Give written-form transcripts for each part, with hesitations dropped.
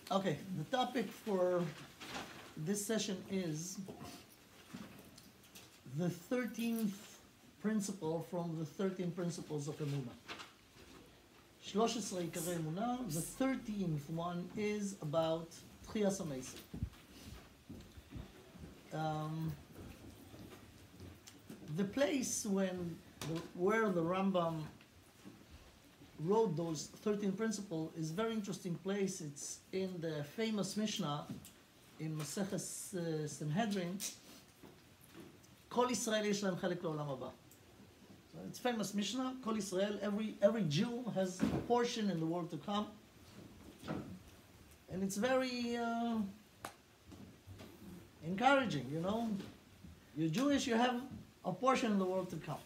Okay, the topic for this session is the 13th principle from the 13 principles of Emunah. 13 עיקרי אמונה, the 13th one is about Tchiyas HaMesim. The place where the Rambam wrote those 13 principles is a very interesting place. It's in the famous Mishnah in Maseches Sanhedrin. Kol Yisrael yesh lahem chelek le'olam haba. So it's famous Mishnah. Kol Yisrael, every Jew has a portion in the world to come, and it's very encouraging. You know, you're Jewish, you have a portion in the world to come.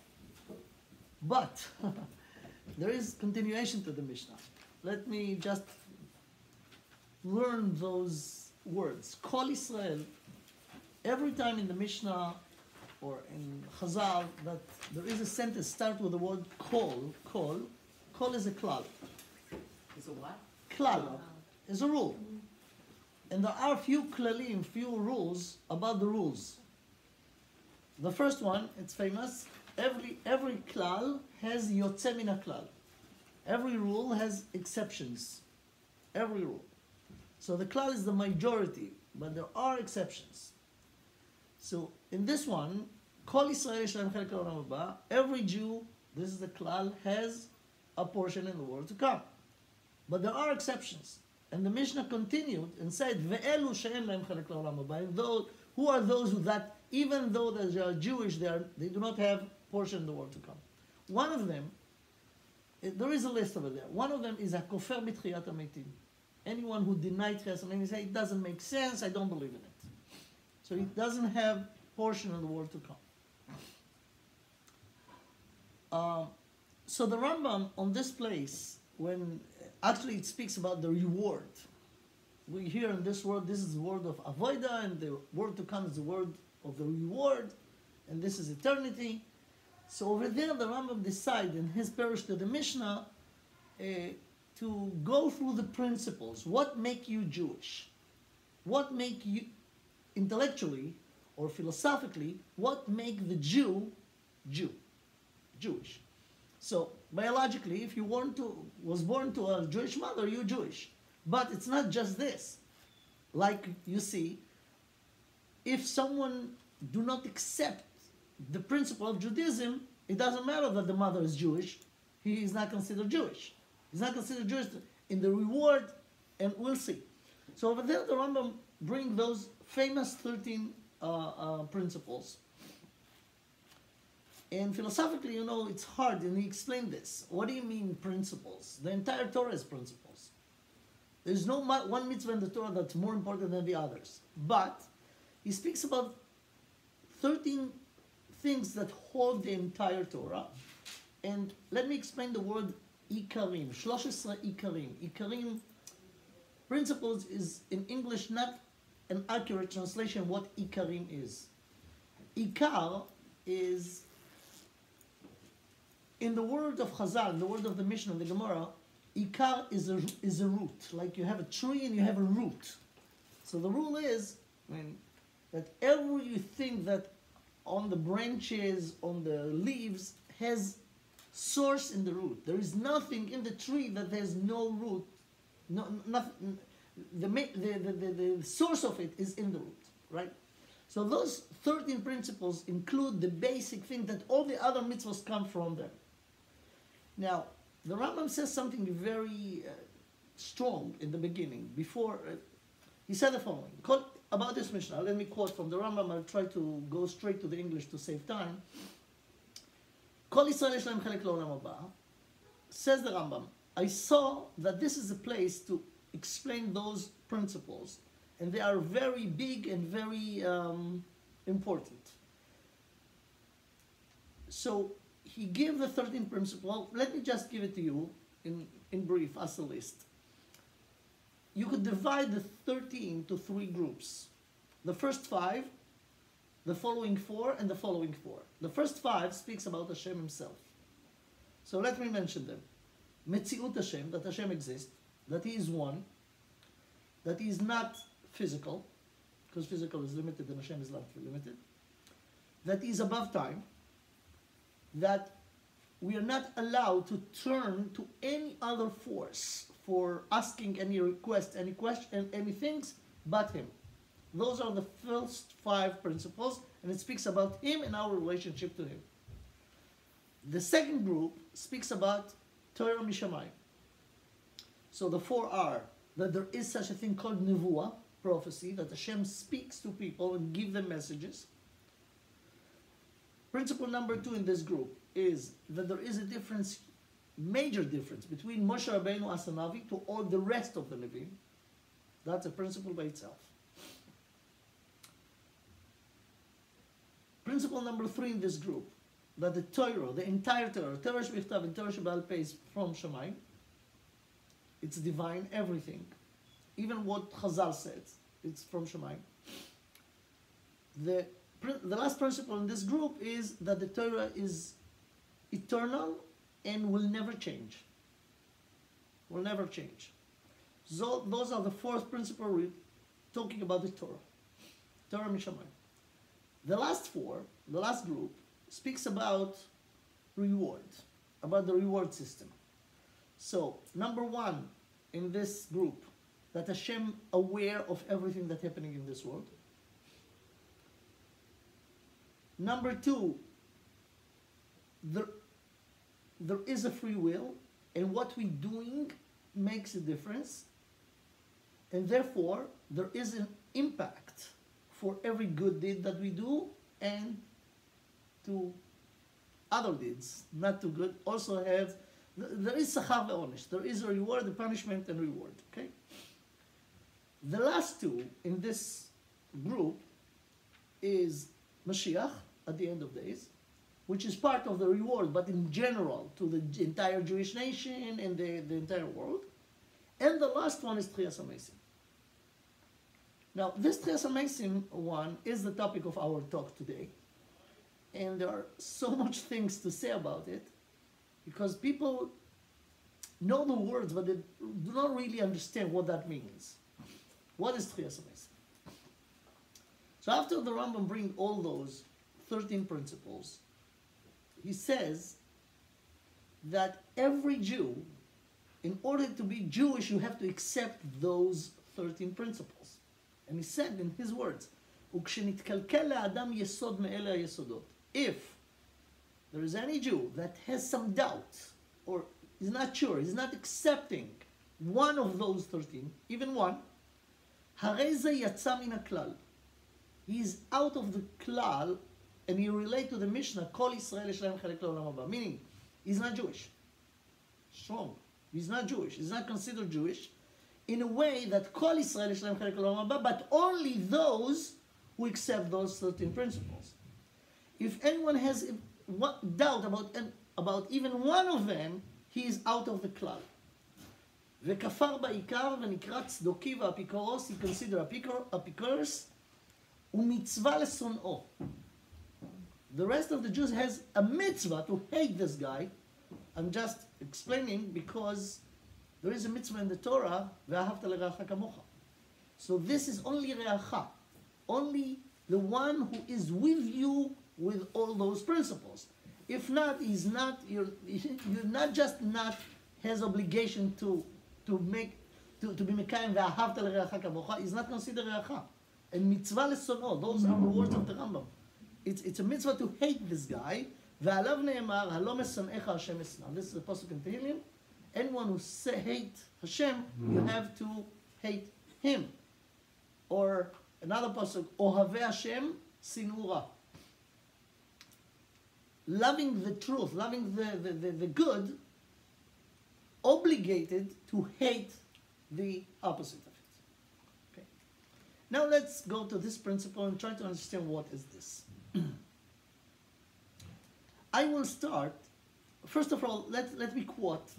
But there is continuation to the Mishnah. Let me just learn those words. Kol Yisrael, every time in the Mishnah or in Chazal that there is a sentence start with the word kol, kol is a klal. It's a what? Klal is a rule. And there are few klalim, few rules about the rules. The first one, it's famous, every klal has yotze min klal. Every rule has exceptions. Every rule. So the klal is the majority, but there are exceptions. So in this one, Kol Yisrael yesh lahem chelek le'olam haba, every Jew, this is the klal, has a portion in the world to come. But there are exceptions. And the Mishnah continued and said, Ve'elu she'en lahem chelek le'olam haba, and those, who are those who that, even though they are Jewish, they do not have portion in the world to come. One of them, there is a list over there. One of them is a kofer b'tchiyat hametim. Anyone who denied Tchiyas HaMesim, say it doesn't make sense, I don't believe in it. So it doesn't have portion in the world to come. So the Rambam on this place, when actually it speaks about the reward. We hear in this word, this is the word of avoida, and the word to come is the word of the reward, and this is eternity. So over there, the Rambam decided in his parish to the Mishnah to go through the principles. What make you Jewish? What make you intellectually or philosophically? What make the Jew Jewish? So biologically, if you was born to a Jewish mother, you're Jewish. But it's not just this. Like you see, if someone do not accept the principle of Judaism, it doesn't matter that the mother is Jewish. He is not considered Jewish. He's not considered Jewish in the reward, and we'll see. So over there, the Rambam bring those famous 13 principles. And philosophically, you know, it's hard, and he explained this. What do you mean principles? The entire Torah is principles. There's no one mitzvah in the Torah that's more important than the others. But he speaks about 13 things that hold the entire Torah. And let me explain the word ikarim. 13 ikarim. Ikarim, principles, is in English not an accurate translation what ikarim is. Ikar is, in the word of Chazal, in the word of the Mishnah, the Gemara, ikar is a root. Like you have a tree and you have a root. So the rule is that everything that on the branches, on the leaves, has source in the root. There is nothing in the tree that has no root. Nothing. The source of it is in the root, right? So those 13 principles include the basic thing that all the other mitzvahs come from them. Now, the Rambam says something very strong in the beginning. Before, he said the following. About this Mishnah, let me quote from the Rambam. I'll try to go straight to the English to save time. Kol Yisrael yesh lahem chelek le'olam haba. Says the Rambam, I saw that this is a place to explain those principles, and they are very big and very important. So he gave the 13th principle. Let me just give it to you in brief as a list. You could divide the 13 to 3 groups. The first 5, the following 4, and the following 4. The first 5 speaks about Hashem himself. So let me mention them. Metziut Hashem, that Hashem exists, that He is one. that he is not physical, because physical is limited and Hashem is not limited, that he is above time, that we are not allowed to turn to any other force for asking any request, any question, any things but him. Those are the first 5 principles, and it speaks about him and our relationship to him. The second group speaks about Torah Mishamayim. So the 4 are that there is such a thing called Nevuah, prophecy, that Hashem speaks to people and gives them messages. Principle number 2 in this group is that there is a difference, major difference, between Moshe Rabbeinu as a Navi to all the rest of the Nevi'im. That's a principle by itself. Principle number 3 in this group, that the Torah, the entire Torah Shebechtav and Torah Sheba'al Peh is from Shamayim. It's divine, everything. Even what Chazal says, it's from Shamayim. The last principle in this group is that the Torah is eternal and will never change. Will never change. So those are the 4th principle we're talking about the Torah. Torah Mishamayim. The last 4, the last group, speaks about reward, about the reward system. So, number 1 in this group, that Hashem aware of everything that's happening in this world. Number 2, there is a free will, and what we're doing makes a difference, and therefore there is an impact for every good deed that we do and to other deeds, not too good, also have, there is sachar ve'onesh, there is a reward, a punishment and reward, okay? The last 2 in this group is Mashiach at the end of days, which is part of the reward, but in general to the entire Jewish nation and the entire world. And the last one is Tchias HaMeisim. Now, this Tchias HaMeisim one is the topic of our talk today. And there are so much things to say about it, because people know the words, but they do not really understand what that means. What is Tchias HaMeisim? So after the Rambam brings all those 13 principles, he says that every Jew, in order to be Jewish, you have to accept those 13 principles. And he said in his words, "Ukshenitkalkel le'adam yesod me'ele hayesodot." If there is any Jew that has some doubt, or is not sure, is not accepting one of those 13, even one, harei ze yatsa min haklal. He is out of the klal, and he relate to the Mishnah, Kol Yisrael yesh lahem chelek le'olam haba, meaning he's not Jewish. Strong. He's not Jewish. He's not considered Jewish in a way that Kol Yisrael yesh lahem chelek le'olam haba, but only those who accept those 13 principles. If anyone has doubt about even one of them, he is out of the klal. וכפר בעיקר ונקרא צדוקי ואפיקורוס, he considered apikoros, ומצווה לשונאו. The rest of the Jews has a mitzvah to hate this guy. I'm just explaining because there is a mitzvah in the Torah, ואהבת לרעך כמוך. So this is only re'acha, only the one who is with you with all those principles. If not, he's not, you're not just not has obligation to be mekayim ve'ahavta l'reacha kamocha, he's not considered reacha. And mitzvah l'sono, those are the words of the Rambam. It's a mitzvah to hate this guy. Ve'alav ne'emar, halo mesonecha Hashem esnam. This is a pasuk in Tehillim. Anyone who hate Hashem, you have to hate him. Or another pasuk, ohave Hashem sinura. Loving the truth, loving the good, obligated to hate the opposite of it. Okay. Now let's go to this principle and try to understand what is this. I will start, first of all, let me quote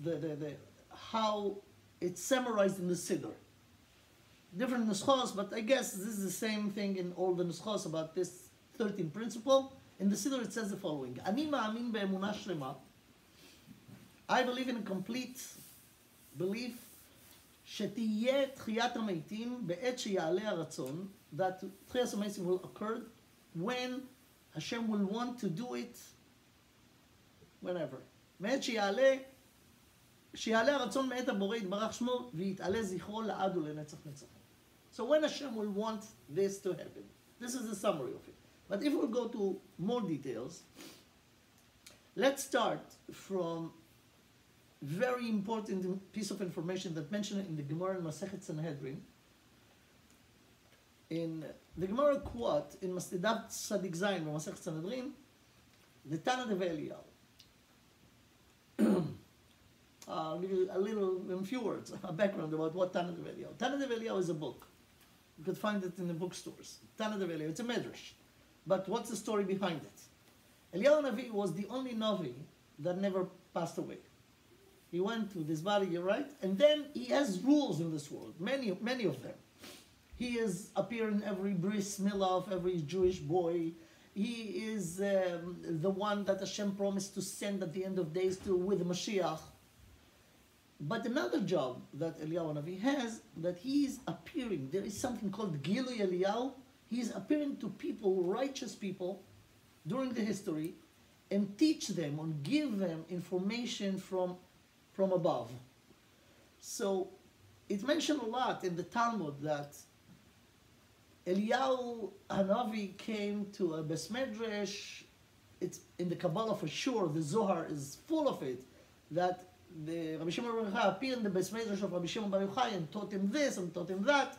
how it's summarized in the Siddur. Different nuschos, but I guess this is the same thing in all the nuschos about this 13th principle. In the Siddur it says the following, Ani ma'amin be'emunah shlema, I believe in a complete belief, שתהיה תחיית המתים בעת שיעלה הרצון, that תחיית המתים will occur when Hashem will want to do it whenever. מעת שיעלה הרצון מאת הבורא יתברך שמו ויתעלה זכרו לעד ולנצח נצחים. So when Hashem will want this to happen. This is the summary of it. But if we go to more details, let's start from very important piece of information that mentioned in the Gemara in Masechet Sanhedrin. In the Gemara quote in Maslidat Sadik Zayin Masechet Sanhedrin, the Tana Deve Eliyahu. I'll give you in a few words, a background about what Tana Deve Eliyahu. Tana Deve Eliyahu is a book. You could find it in the bookstores. Tana Deve Eliyahu, it's a medrash. But what's the story behind it? Eliyahu Navi was the only Navi that never passed away. He went to this body, you're right, and then he has rules in this world, many of them. He is appear in every bris milah of every Jewish boy. He is the one that Hashem promised to send at the end of days to with the Mashiach. But another job that Eliyahu Navi has, that he is appearing. There is something called Gilui Eliyahu. He is appearing to people, righteous people, during the history, and teach them or give them information from above. So it mentioned a lot in the Talmud that Eliyahu Hanavi came to a Bes Medrash. It's in the Kabbalah for sure. The Zohar is full of it. That the Rabbi Shimon Bar Yochai appeared in the Bes Medrash of Rabbi Shimon Bar Yochai and taught him this and taught him that.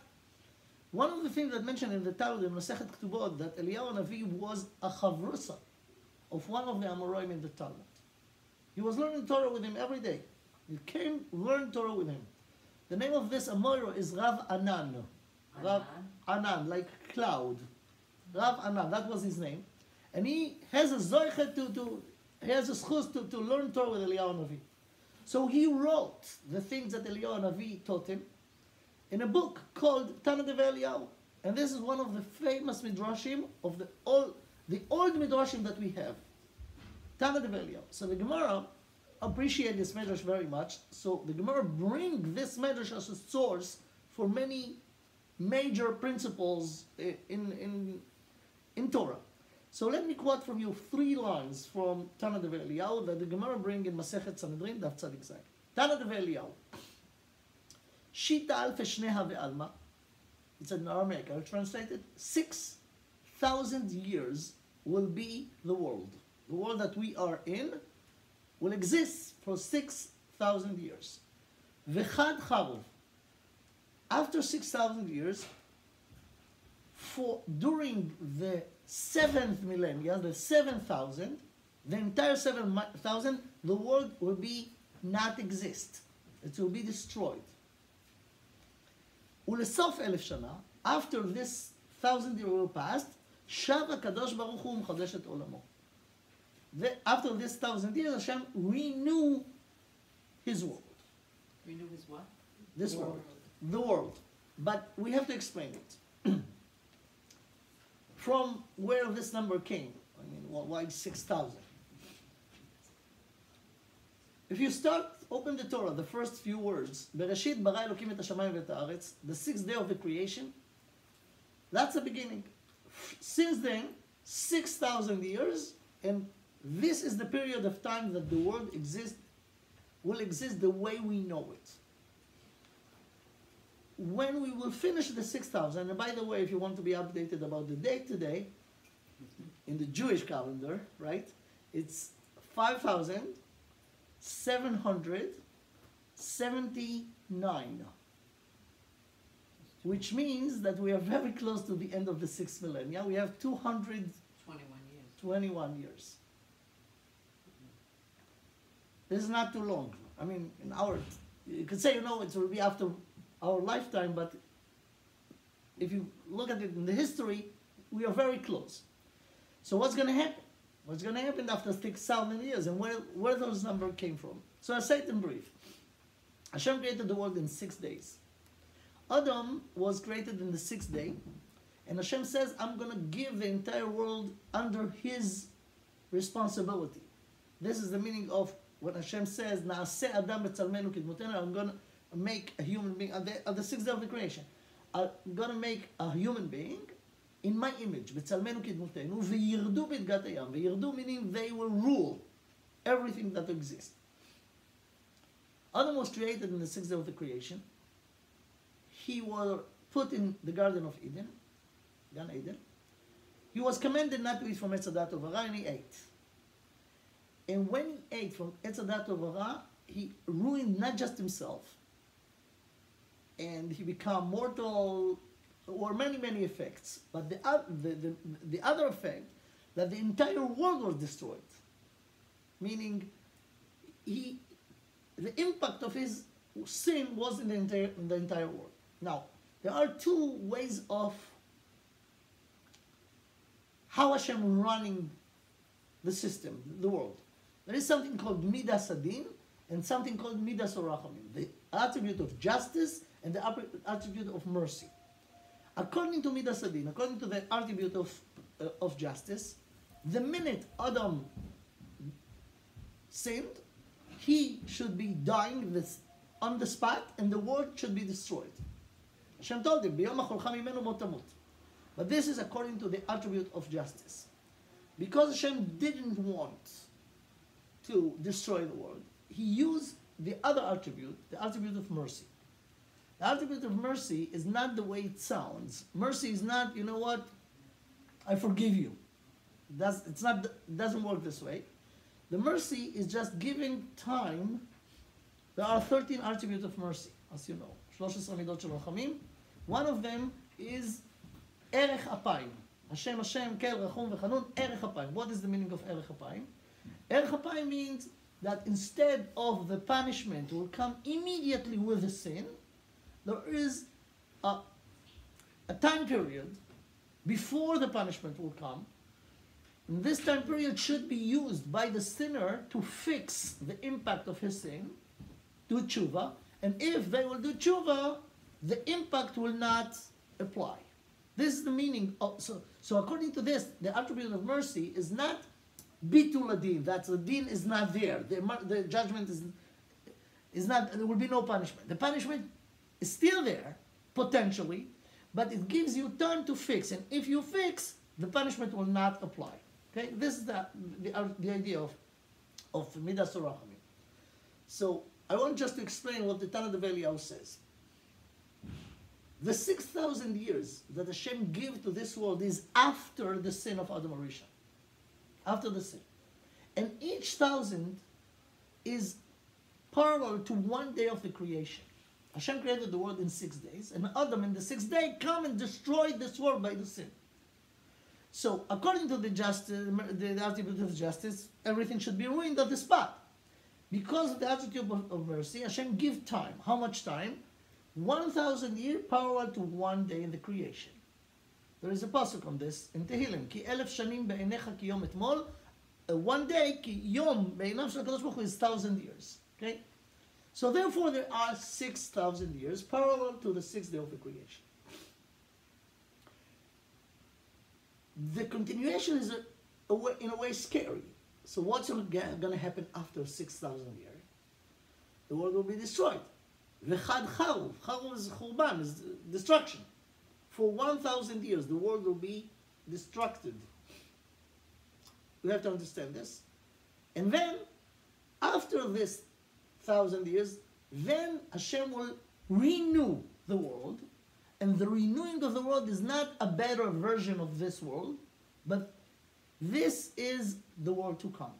One of the things that mentioned in the Talmud in Masechet Ketubot that Eliyahu Hanavi was a chavrusa of one of the Amoraim in the Talmud. He was learning Torah with him every day. He came, learned Torah with him. The name of this Amora is Rav Anan. Rav Anan, like cloud. Rav Anan, that was his name. And he has a zoichet he has a schus to learn Torah with Eliyahu Navi. So he wrote the things that Eliyahu Navi taught him in a book called Tana Deve Eliyahu. And this is one of the famous midrashim of the old midrashim that we have. Tana Deve Eliyahu. So the Gemara appreciate this medrash very much. So the Gemara bring this medrash as a source for many major principles in Torah. So let me quote from you 3 lines from Tana Deve Eliyahu that the Gemara bring in Masechet Sanhedrin, Daf Tzadik Zayin. Tana Deve Eliyahu. Shita alfe shneha ve'alma. It's in Aramaic. I'll translate it. 6,000 years will be the world. The world that we are in will exist for 6,000 years. V'chad charuv. After 6,000 years, during the 7th millennia, the 7,000, the entire 7,000, the world will not exist. It will be destroyed. Ulesof 1,000 shana, after this 1,000 years will pass, Shav HaKadosh Baruch Hu M'chadesh et Olamo. After this 1,000 years, Hashem renew His world. Renew His what? This world. The world. But we have to explain it. From where this number came. I mean, why 6,000? If you open the Torah, the first few words, Bereshit bara Elokim et hashamayim ve'et haaretz, the 6th day of the creation, that's the beginning. Since then, 6,000 years, and this is the period of time that the world will exist the way we know it. When we will finish the 6,000, and by the way, if you want to be updated about the date today, in the Jewish calendar, right, it's 5,779, which means that we are very close to the end of the 6th millennia. We have 221 years. This is not too long. I mean, you could say, it will be after our lifetime, but if you look at it in the history, we are very close. So what's going to happen? What's going to happen after 6,000 years, and where those numbers came from? So I say it in brief. Hashem created the world in 6 days. Adam was created in the 6th day, and Hashem says, I'm going to give the entire world under His responsibility. This is the meaning of when Hashem says, Na'aseh Adam b'tzalmenu kidmotenu, make a human being on the sixth day of the creation. I'm gonna make a human being in my image. בצלמנו כדמותנו, וירדו בדגת הים. וירדו meaning they will rule everything that exists. Adam was created in the sixth day of the creation. He was put in the Garden of Eden, Gan Eden. He was commanded not to eat from Etz Hadat Tovara, and he ate. And when he ate from Etz Hadat Tovara, he ruined not just himself, and he became mortal, or many, many effects. But the other effect, that the entire world was destroyed. Meaning, the impact of his sin was in the entire world. Now, there are two ways of how Hashem running the system, the world. There is something called Midas Adin and something called Midas Orachamim, the attribute of justice and the attribute of mercy. According to Midas Adin, according to the attribute of justice, the minute Adam sinned, he should be dying on the spot, and the world should be destroyed. Hashem told him, "B'yom ha'cholcha mimenu mo tamut." But this is according to the attribute of justice. Because Hashem didn't want to destroy the world, he used the other attribute, the attribute of mercy. The attribute of mercy is not the way it sounds. Mercy is not, you know what, I forgive you. It doesn't work this way. The mercy is just giving time. There are 13 attributes of mercy, as you know. 13 midot shel rachamim. One of them is erech apayim. Hashem, Hashem, kel, rachum, v'chanun, erech apayim. What is the meaning of erech apayim? Erech apayim means that instead of the punishment will come immediately with the sin, there is a time period before the punishment will come. And this time period should be used by the sinner to fix the impact of his sin, do tshuva, and if they will do tshuva, the impact will not apply. This is the meaning of, so according to this, the attribute of mercy is not bitul adin, that the din is not there, the judgment is not, there will be no punishment. The punishment is still there, potentially, but it gives you time to fix, and if you fix, the punishment will not apply. Okay, this is the idea of Midas Orachamim. So I want just to explain what the Tana Dev Eliyahu says. The 6,000 years that Hashem gave to this world is after the sin of Adam HaRishon. After the sin. And each 1,000 is parallel to one day of the creation. Hashem created the world in 6 days, and Adam in the 6th day come and destroyed this world by the sin. So, according to the attribute of justice, everything should be ruined on the spot. Because of the attribute of mercy, Hashem give time. How much time? 1,000 years parallel to one day in the creation. There is a pasuk on this in Tehillim. Ki 1,000 shanim be'einecha ki yom etmol. One day, ki yom be'einav shel HaKadosh Baruch Hu is 1,000 years. Okay? So therefore, there are 6,000 years parallel to the 6th day of the creation. The continuation is in a way scary. So what's going to happen after 6,000 years? The world will be destroyed. V'chad charuv. Charuv is churban, is destruction. For 1,000 years, the world will be destructed. We have to understand this. And then, after this 1,000 years, then Hashem will renew the world. And the renewing of the world is not a better version of this world, but this is the world to come.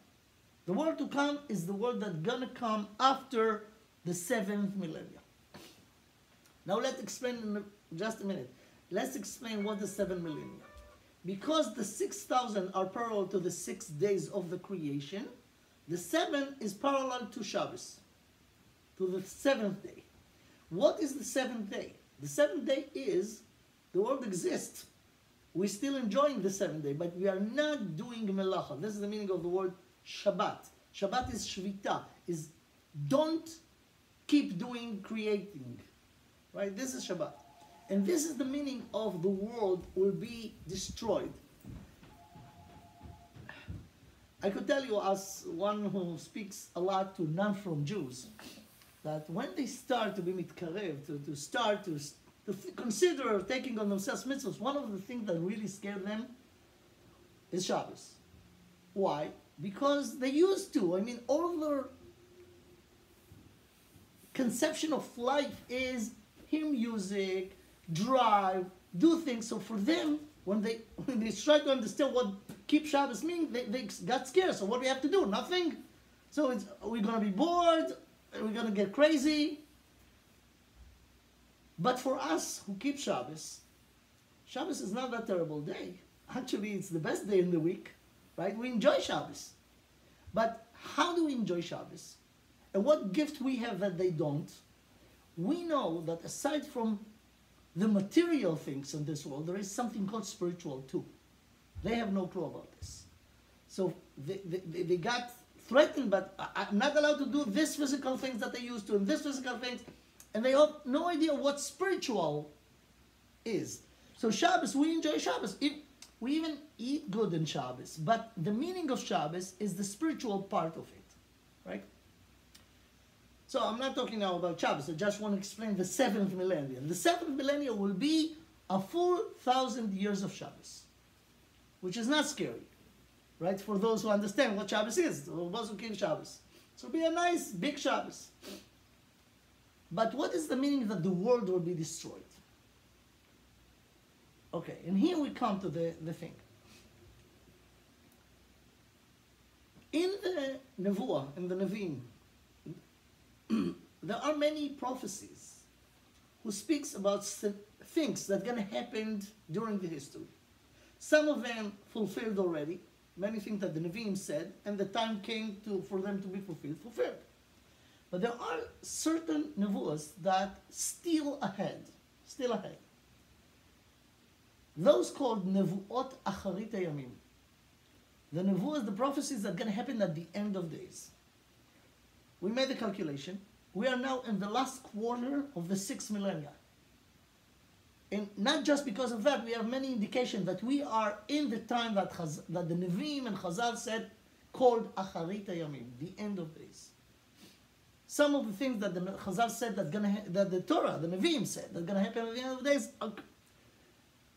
The world to come is the world that's gonna come after the 7th millennium. Now let's explain in just a minute. Let's explain what the 7 millennium. Because the 6,000 are parallel to the 6 days of the creation, the 7 is parallel to Shabbos, to the 7th day. What is the 7th day? The 7th day is, the world exists. We're still enjoying the 7th day, but we are not doing melacha. This is the meaning of the word Shabbat. Shabbat is shvita, is don't keep doing creating. Right? This is Shabbat. And this is the meaning of the world will be destroyed. I could tell you, as one who speaks a lot to non-from Jews, that when they start to be mitkarev, to start to consider taking on themselves mitzvahs, one of the things that really scared them is Shabbos. Why? Because they used to. I mean, all their conception of life is hear music, drive, do things. So for them, when they try to understand what keep Shabbos means, they got scared. So what do we have to do? Nothing. So we're going to be bored. We're going to get crazy. But for us who keep Shabbos, Shabbos is not that terrible day. Actually, it's the best day in the week, right? We enjoy Shabbos. But how do we enjoy Shabbos? And what gift we have that they don't? We know that aside from the material things in this world, there is something called spiritual too. They have no clue about this. So they got threatened, but I'm not allowed to do this physical things that they used to, and this physical things, and they have no idea what spiritual is. So Shabbos, we enjoy Shabbos. We even eat good in Shabbos, but the meaning of Shabbos is the spiritual part of it, right? So I'm not talking now about Shabbos. I just want to explain the 7th millennium. The 7th millennium will be a full 1,000 years of Shabbos, which is not scary, right? For those who understand what Shabbos is, or those who keep Shabbos. So it'll be a nice, big Shabbos. But what is the meaning that the world will be destroyed? Okay, and here we come to the thing. In the Nevuah, in the Nevi'im, there are many prophecies who speaks about things that are going to happen during the history. Some of them fulfilled already, many things that the Nevi'im said, and the time came for them to be fulfilled. But there are certain Nevuahs that still ahead. Those called Nevuot Acharit Hayamim. The Nevuahs, the prophecies that are going to happen at the end of days. We made the calculation. We are now in the last quarter of the 6th millennia. And not just because of that, we have many indications that we are in the time that the Nevi'im and Chazal said, called Acharit Hayamim, the end of days. Some of the things that the Chazal said that the Torah, the Nevi'im said, that are going to happen at the end of days, are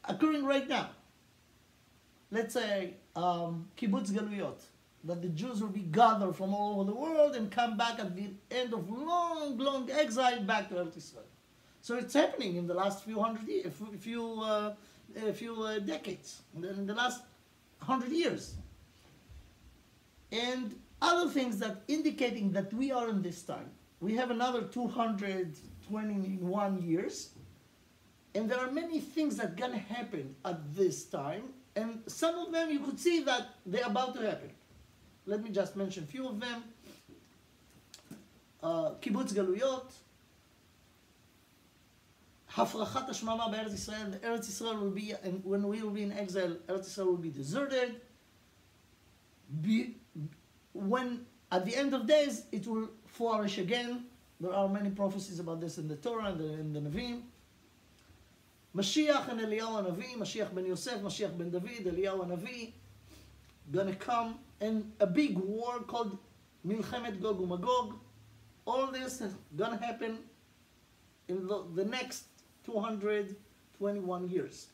occurring right now. Let's say kibbutz galuyot, that the Jews will be gathered from all over the world and come back at the end of long exile back to Eretz Israel. So it's happening in the last few decades, in the last 100 years. And other things that indicating that we are in this time. We have another 221 years, and there are many things that are going to happen at this time, and some of them you could see that they're about to happen. Let me just mention a few of them. Kibbutz Galuyot, Hafrachat Hashmama be'Eretz Yisrael. Eretz Yisrael will be, and when we will be in exile, Eretz Yisrael will be deserted. When at the end of days it will flourish again. There are many prophecies about this in the Torah and in the Nevi'im. Mashiach and Eliyahu Hanavi, Mashiach ben Yosef, Mashiach ben David, Eliyahu Hanavi, gonna come, and a big war called Milchemet Gog uMagog. All this is gonna happen in the next 221 years.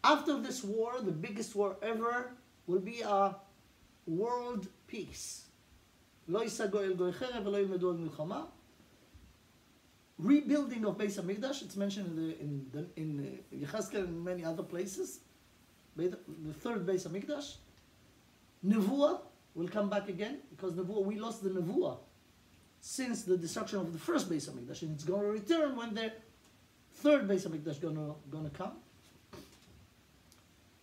After this war, the biggest war ever, will be a world peace. Lo yisago el goy cherev v'lo yilmedu al milchama. Rebuilding of Beis Hamikdash, it's mentioned in Yechezkel and many other places. The third Beis Hamikdash. Nevuah will come back again, because we lost the Nevuah since the destruction of the first Beis Hamikdash, and it's going to return when the third Beis Hamikdash is going to come.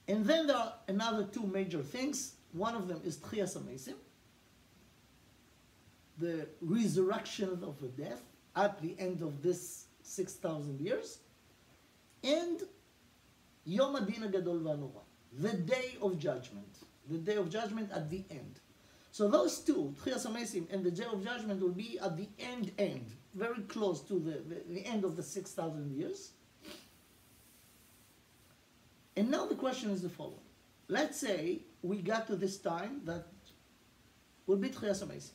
And then there are another two major things. One of them is Tchias HaMeisim, the resurrection of the death at the end of this 6,000 years, and Yom HaDin HaGadol VaHaNorah, the day of judgment. The day of judgment at the end. So those two, Tchias HaMeisim and the day of judgment, will be at the end, very close to the end of the 6,000 years. And now the question is the following. Let's say we got to this time that will be Tchias HaMeisim.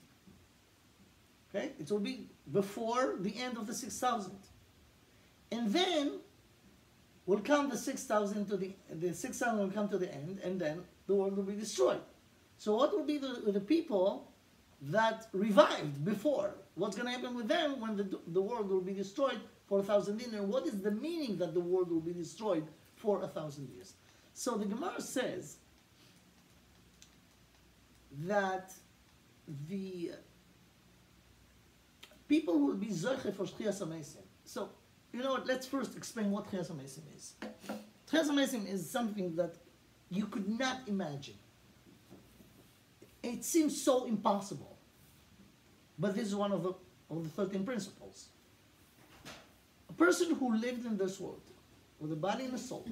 Okay, it will be before the end of the 6,000, and then will come the 6,000 to the 6,000 will come to the end, and then the world will be destroyed. So what will be the people that revived before? What's going to happen with them when the world will be destroyed for 1,000 years? And what is the meaning that the world will be destroyed for 1,000 years? So the Gemara says that the people will be zoche for Tchias HaMeisim. So, you know what, let's first explain what Tchias HaMeisim is. Tchias HaMeisim is something that you could not imagine. It seems so impossible. But this is one of the 13 principles. A person who lived in this world with a body and a soul,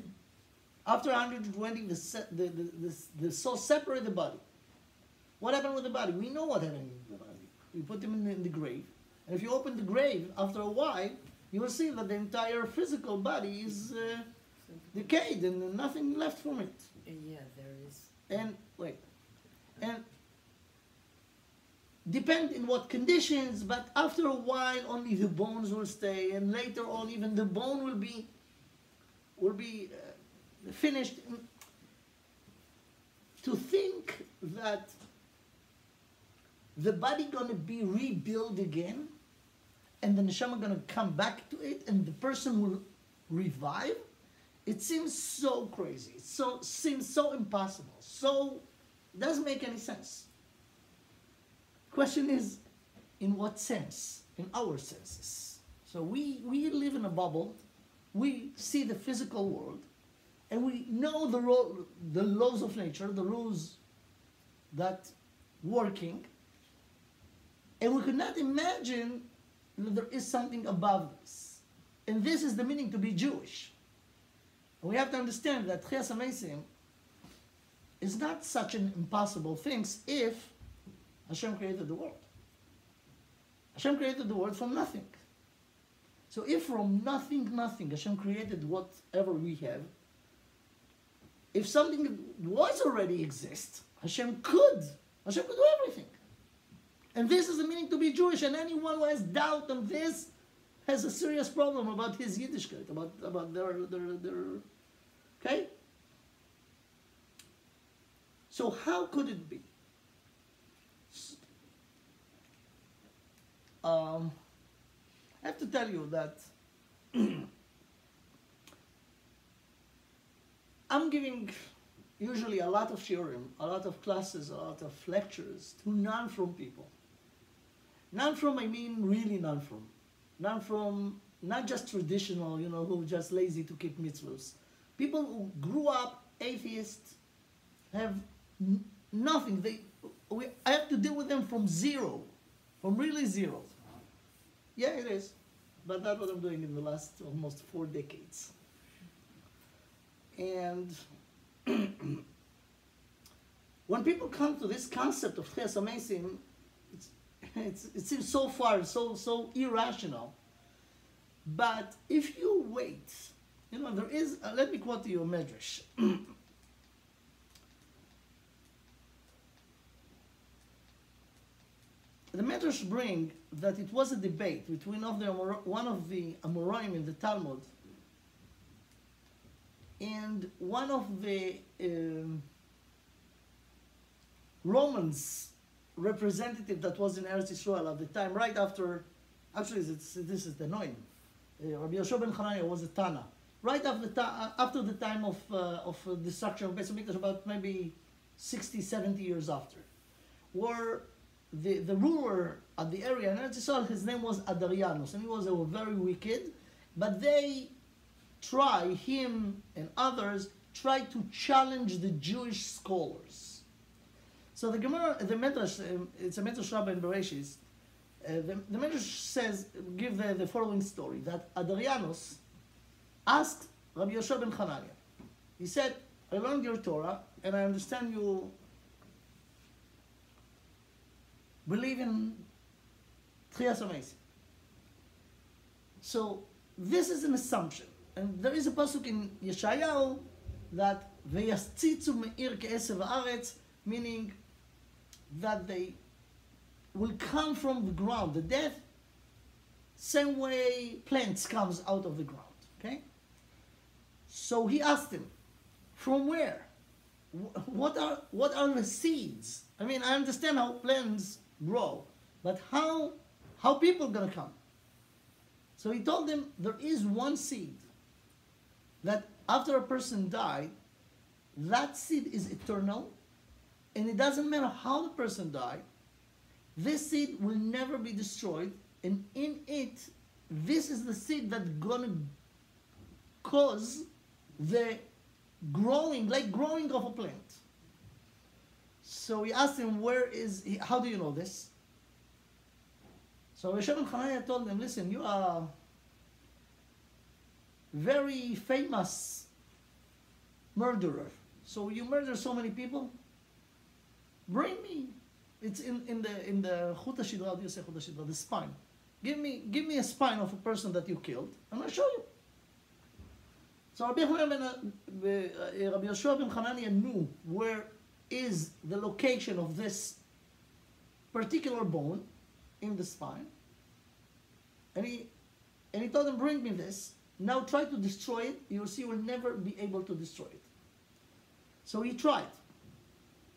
after 120, the soul separated the body. What happened with the body? We know what happened with the body. We put them in the grave. And if you open the grave, after a while, you will see that the entire physical body is decayed and nothing left from it. Yeah, there is. And depend in what conditions, but after a while only the bones will stay, and later on even the bone will be finished. To think that the body gonna be rebuilt again, and the neshama gonna come back to it, and the person will revive, it seems so crazy. It seems so impossible. So it doesn't make any sense. Question is, in what sense? In our senses. So we live in a bubble. We see the physical world, and we know the laws of nature, the rules that working, and we could not imagine that there is something above this. And this is the meaning to be Jewish. And we have to understand that Tchias HaMeisim is not such an impossible thing if Hashem created the world. Hashem created the world from nothing. So if from nothing, Hashem created whatever we have, if something was already exist, Hashem could do everything. And this is the meaning to be Jewish, and anyone who has doubt on this has a serious problem about his Yiddishkeit, about their okay? So how could it be? I have to tell you that I'm giving usually a lot of shiurim, a lot of classes, a lot of lectures to non-from people. Non-from, I mean really non-from. Non-from, not just traditional, who are just lazy to keep mitzvahs. People who grew up atheists, have nothing. I have to deal with them from zero, from really zero. Yeah, it is. But that's what I'm doing in the last almost 4 decades. And when people come to this concept of Tchias HaMeisim, it seems so far, so irrational. But if you wait, there is, let me quote to you a medrash. The medrash bring that it was a debate between one of the Amoraim in the Talmud and one of the Romans representative that was in Eretz Yisrael at the time, right after, actually this is the Noim. Rabbi Yoshua ben Chananya was a Tana. Right after the time of destruction of Beis HaMikdash, about maybe 60, 70 years after, where the ruler of the area in Eretz Yisrael, his name was Adarianus, and he was very wicked, but him and others tried to challenge the Jewish scholars. So the Gemara, the Medrash, it's a Medrash Rabbi in Bereshis, the Medrash says, give the following story, that Adarianus asked Rabbi Yoshua ben Chananya, he said, I learned your Torah, and I understand you believe in Tchias HaMeisim. So this is an assumption, and there is a pasuk in Yeshayahu that v'yastzitzu me'ir ke'esev haaretz, meaning that they will come from the ground. The death, same way plants comes out of the ground. Okay? So he asked him, from where? What are the seeds? I mean, I understand how plants grow, but how people gonna come? So he told them there is one seed that after a person died, that seed is eternal, and it doesn't matter how the person died, this seed will never be destroyed, and in it, this is the seed that's gonna cause the growing of a plant. So he asked him, how do you know this? So Rabbi Hananiah told him, listen, you are very famous murderer. So you murder so many people? Bring me. It's in the Chut HaShidra, how do you say Chut HaShidra? The spine. Give me a spine of a person that you killed, and I'll show you. So Rabbi Yoshua ben Hananiah knew where is the location of this particular bone in the spine, and he told him, bring me this. Now try to destroy it. You'll see, you will never be able to destroy it. So he tried.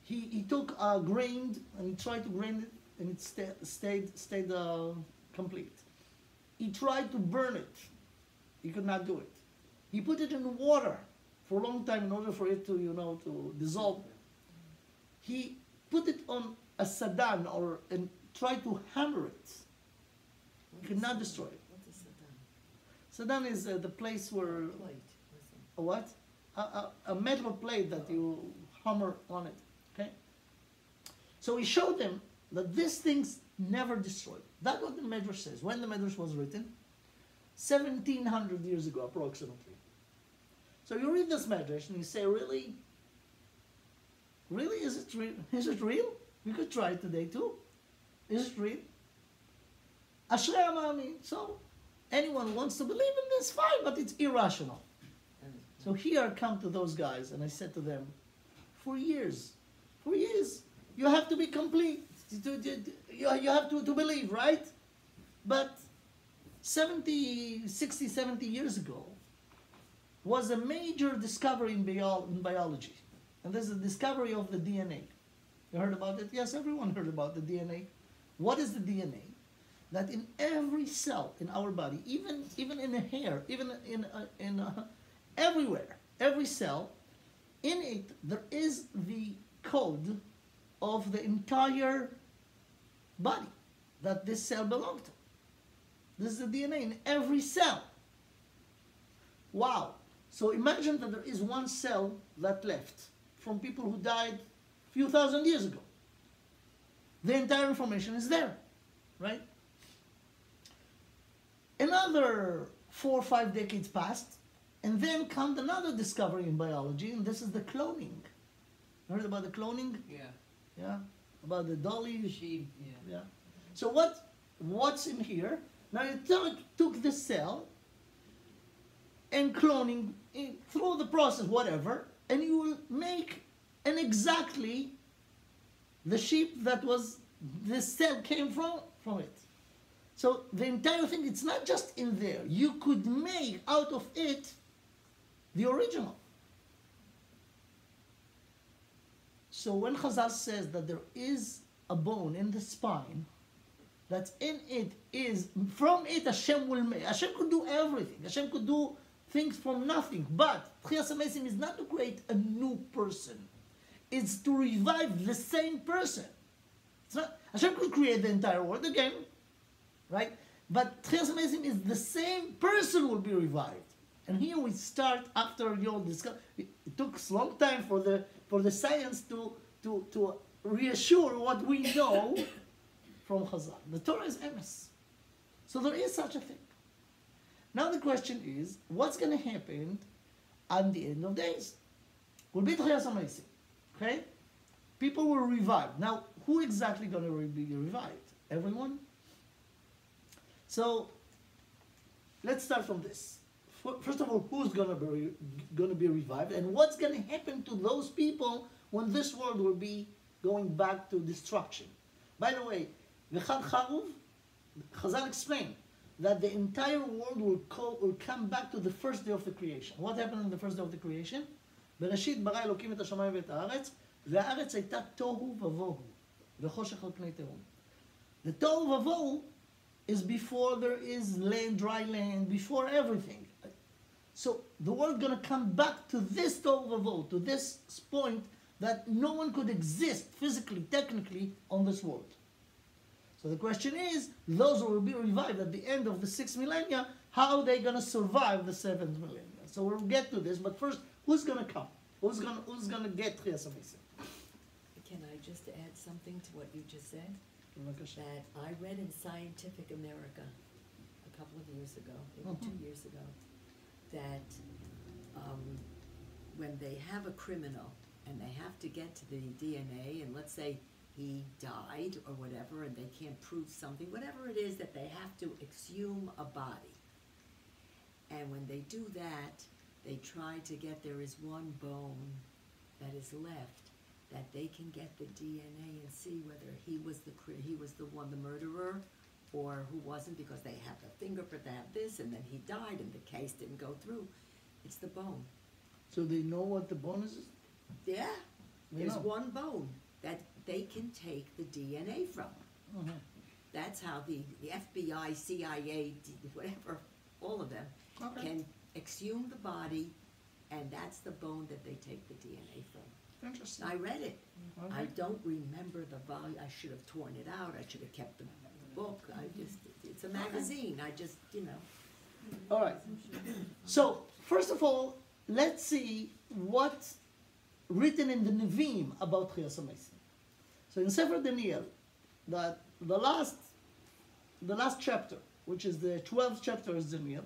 He took a grain and he tried to grind it, and it stayed complete. He tried to burn it. He could not do it. He put it in water for a long time in order for it to, to dissolve. He put it on a sadan and tried to hammer it. He could not destroy it. What is sadan? Sadan is the place where Plate. a what? A metal plate that you hammer on it. Okay. So he showed them that these things never destroyed. That's what the Medrash says. When the Medrash was written, 1700 years ago, approximately. So you read this Medrash and you say, really? Really? Is it real? Is it real? We could try it today too. Is it real? Ashrei Amami. So anyone who wants to believe in this, fine, but it's irrational. So here I come to those guys and I said to them, for years, you have to be complete. You have to believe, right? But 60, 70 years ago was a major discovery in biology. And this is the discovery of the DNA. You heard about it? Yes, everyone heard about the DNA. What is the DNA? That in every cell in our body, even in a hair, even in everywhere, every cell, in it there is the code of the entire body that this cell belongs to. This is the DNA in every cell. Wow. So imagine that there is one cell that left from people who died a few thousand years ago. The entire information is there, right? Another 4 or 5 decades passed, and then comes another discovery in biology, and this is the cloning. Heard about the cloning? Yeah. Yeah? About the dolly? Sheep, yeah. Yeah. So what's in here? Now you took this cell and cloning through the process, whatever, and you will make an exactly the sheep that was this cell came from it. So the entire thing, it's not just in there. You could make out of it the original. So when Chazal says that there is a bone in the spine, that in it is, from it Hashem will make. Hashem could do everything. Hashem could do things from nothing. But Tchias HaMesim is not to create a new person. It's to revive the same person. It's not, Hashem could create the entire world again, right? But Tchias HaMesim is the same person will be revived. And here we start after your discovery. It took a long time for the science to reassure what we know from Chazal. The Torah is emes. So there is such a thing. Now the question is, what's going to happen at the end of days? Will be Tchias HaMesim. Okay? People will revive. Now, who exactly going to be revived? Everyone? So, let's start from this. First of all, who's going to be revived, and what's going to happen to those people when this world will be going back to destruction? By the way, V'chad charuv, Chazal explained that the entire world will come back to the first day of the creation. What happened on the first day of the creation? בראשית ברא אלוקים את השמיים ואת הארץ, והארץ הייתה תוהו ובוהו, וחושך על פני תהום. The tohu vavohu is before there is land, dry land, before everything. So the world gonna come back to this tohu vavohu, to this point that no one could exist physically, technically on this world. So the question is, those who will be revived at the end of the 6th millennia, how are they gonna survive the 7th millennia? So we'll get to this, but first, who's gonna come? Who's gonna get Chiyas HaMesim? Can I just add something to what you just said? That I read in Scientific America a couple of years ago, maybe 2 years ago, that when they have a criminal and they have to get to the DNA, and let's say he died or whatever, and they can't prove something, whatever it is that they have to exhume a body. And when they do that, they try to get, there is one bone that is left, that they can get the DNA and see whether he was the murderer, or who wasn't, because they have the fingerprint, they have this, and then he died, and the case didn't go through. It's the bone. So they know what the bone is? Yeah, there's one bone that they can take the DNA from. That's how the FBI, CIA, whatever, all of them can exhume the body, and that's the bone that they take the DNA from. Interesting. I read it. I don't remember the volume. I should have torn it out. I should have kept the book. It's a magazine. I just, All right. So, first of all, let's see what's written in the Nevi'im about Chiyas HaMesim. So in Sefer Daniel, that the last chapter, which is the 12th chapter of Daniel,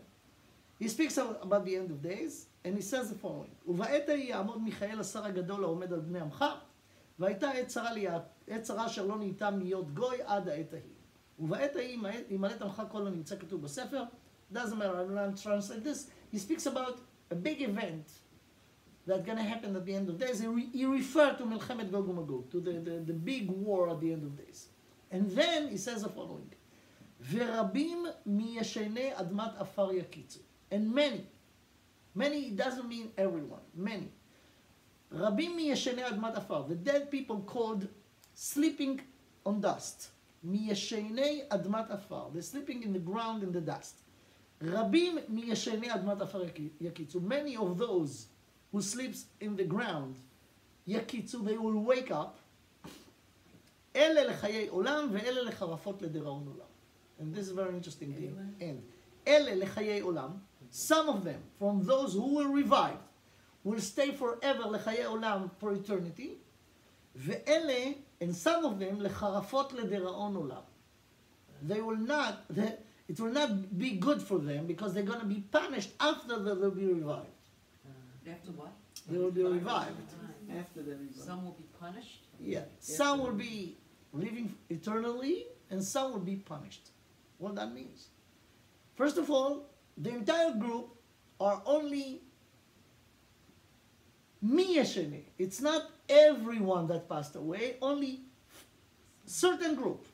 he speaks about the end of days, and he says the following: ובעת ההיא יעמוד מיכאל השר הגדול העומד על בני עמך, והייתה עת צרה אשר לא נהייתה להיות גוי עד העת ההיא. ובעת ההיא ימלט עמך כל הנמצא כתוב בספר. Doesn't matter, I'm not translate this. He speaks about a big event that's going to happen at the end of days. He referred to מלחמת גוג ומגוג, to the big war at the end of days. And then he says the following: ורבים מישני אדמת עפר יקיצו. And many doesn't mean everyone, many. רבים מישני אדמת עפר, the dead people called sleeping on dust. מישני אדמת עפר, they're sleeping in the ground in the dust. רבים מישני אדמת עפר יקיצו, many of those who sleeps in the ground, יקיצו, they will wake up. אלה לחיי עולם ואלה לחרפות לדיראון עולם. And this is very interesting. The end. אלה לחיי עולם, some of them, from those who were revived, will stay forever לחיי עולם, for eternity. ואלה, and some of them, לחרפות לדיראון עולם. They will not, it will not be good for them, because they're going to be punished after they will be revived. After what? They will be revived. After the revived. Some will be punished? Yeah. Some will be living eternally, and some will be punished. What that means? First of all, the entire group are only miyashene. It's not everyone that passed away, only certain group.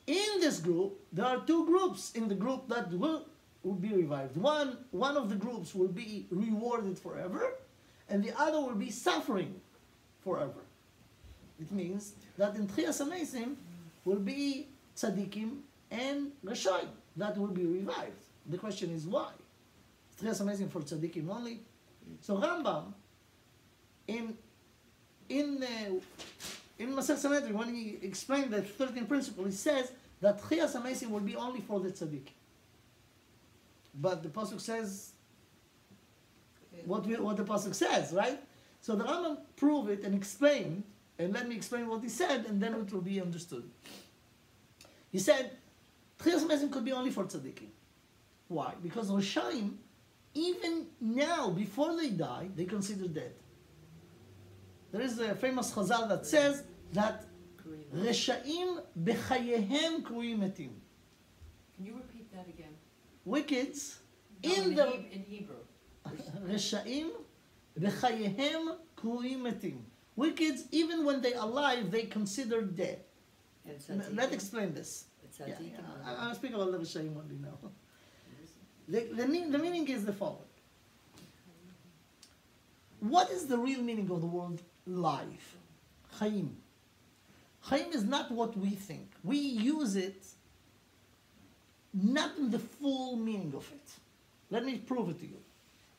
In this group, there are two groups in the group that will be revived. One of the groups will be rewarded forever, and the other will be suffering forever. It means that in Chiyas HaMesim will be tzaddikim and reshoim that will be revived. The question is why? Chiyas HaMesim for tzaddikim only. So Rambam, in Masech Sanhedrin, when he explained the 13th principle, he says that Chiyas HaMesim will be only for the tzaddik. But the pasuk says what the pasuk says, right? So the Rambam proved it and explained, and let me explain what he said, and then it will be understood. He said Chiyas HaMesim could be only for tzaddikim. Why? Because Rishaim, even now, before they die, they consider dead. There is a famous Chazal that says that Reshaim bechayehem kruim metim. Can you repeat that again? Wickeds No, in Hebrew. Reshaim bechayehem kruim metim. Wickeds, even when they're alive, they consider dead. And tzaddikim? Let's explain this. Yeah, I'm speaking about the Rishaim only now. The meaning is the following. What is the real meaning of the word life? Chaim. Chaim is not what we think. We use it not in the full meaning of it. Let me prove it to you.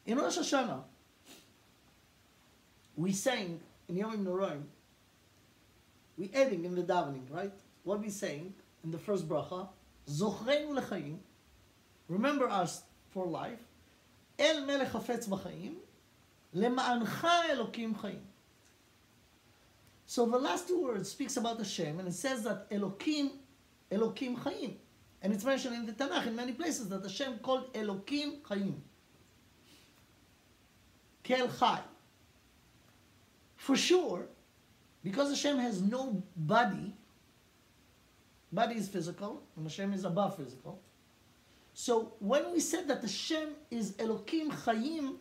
In Rosh Hashanah, we sang in Yom Noraim, we adding in the davening, right? What we saying in the first bracha, Zochreinu lechaim, remember us for life, El melech hafetz b'chaim, lema'ancha Elokim chaim. So the last two words speaks about Hashem, and it says that Elokim chaim. And it's mentioned in the Tanakh in many places that Hashem called Elokim chaim. Kel chai. For sure, because Hashem has no body is physical, and Hashem is above physical. So when we said that Hashem is Elokim Chaim,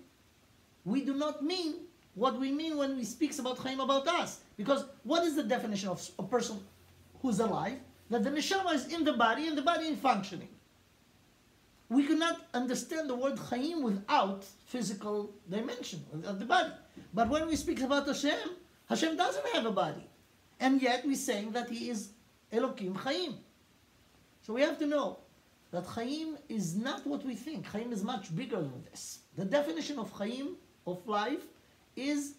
we do not mean what we mean when we speak about Chaim about us. Because what is the definition of a person who's alive? That the neshama is in the body and the body is functioning. We cannot understand the word Chaim without physical dimension, without the body. But when we speak about Hashem, Hashem doesn't have a body. And yet we're saying that He is Elokim Chaim. So we have to know that Chaim is not what we think. Chaim is much bigger than this. The definition of Chaim, of life, is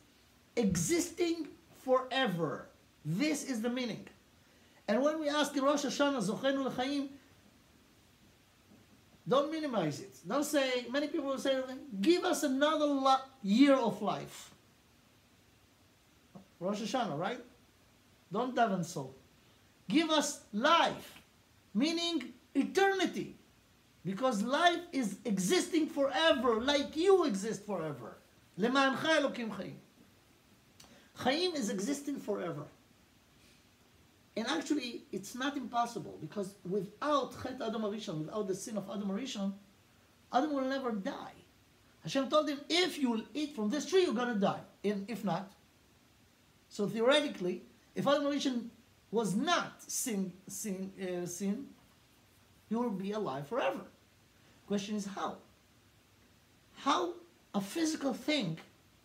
existing forever. This is the meaning. And when we ask in Rosh Hashanah, Zochenu L'chaim, don't minimize it. Don't say, many people will say, give us another year of life. Rosh Hashanah, right? Don't daven so. Give us life, meaning eternity. Because life is existing forever, like you exist forever. Le'ma'ancha Elokim chaim. Chaim is existing forever. And actually, it's not impossible, because without Chet Adam HaRishon, without the sin of Adam HaRishon, Adam will never die. Hashem told him, if you will eat from this tree, you're going to die. And if not, so theoretically, if Adam HaRishon was not sin, he will be alive forever. Question is how? How a physical thing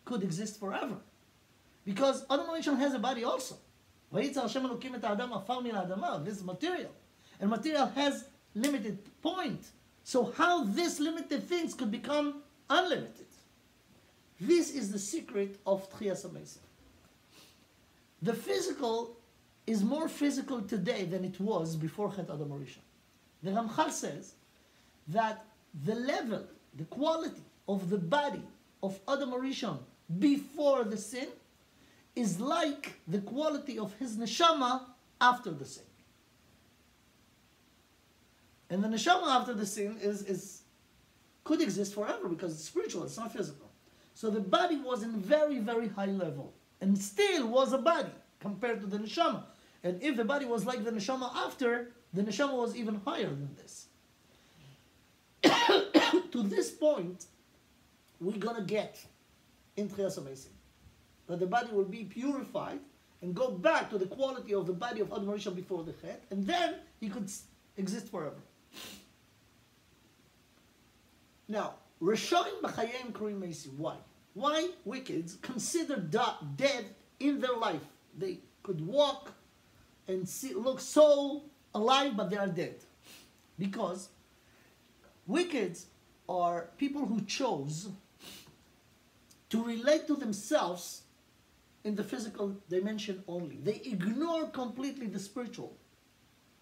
could exist forever? Because Adam HaRishon has a body also. This is material. And material has limited point. So how this limited things could become unlimited? This is the secret of Tchiyas HaMesim. The physical is more physical today than it was before Chet Adam HaRishon. The Ramchal says that the level, the quality of the body of Adam HaRishon before the sin is like the quality of his neshama after the sin. And the neshama after the sin could exist forever because it's spiritual, it's not physical. So the body was in very, very high level and still was a body compared to the neshama. And if the body was like the neshama after, the neshama was even higher than this. To this point, we're going to get in Tchiyas HaMesim that the body will be purified and go back to the quality of the body of Adam HaRishon before the Chet, and then he could exist forever. Now, Rishonim b'chayim kruim meisi. Why? Why wickeds consider dead in their life? They could walk and look so alive, but they are dead. Because wickeds are people who chose to relate to themselves in the physical dimension only. They ignore completely the spiritual.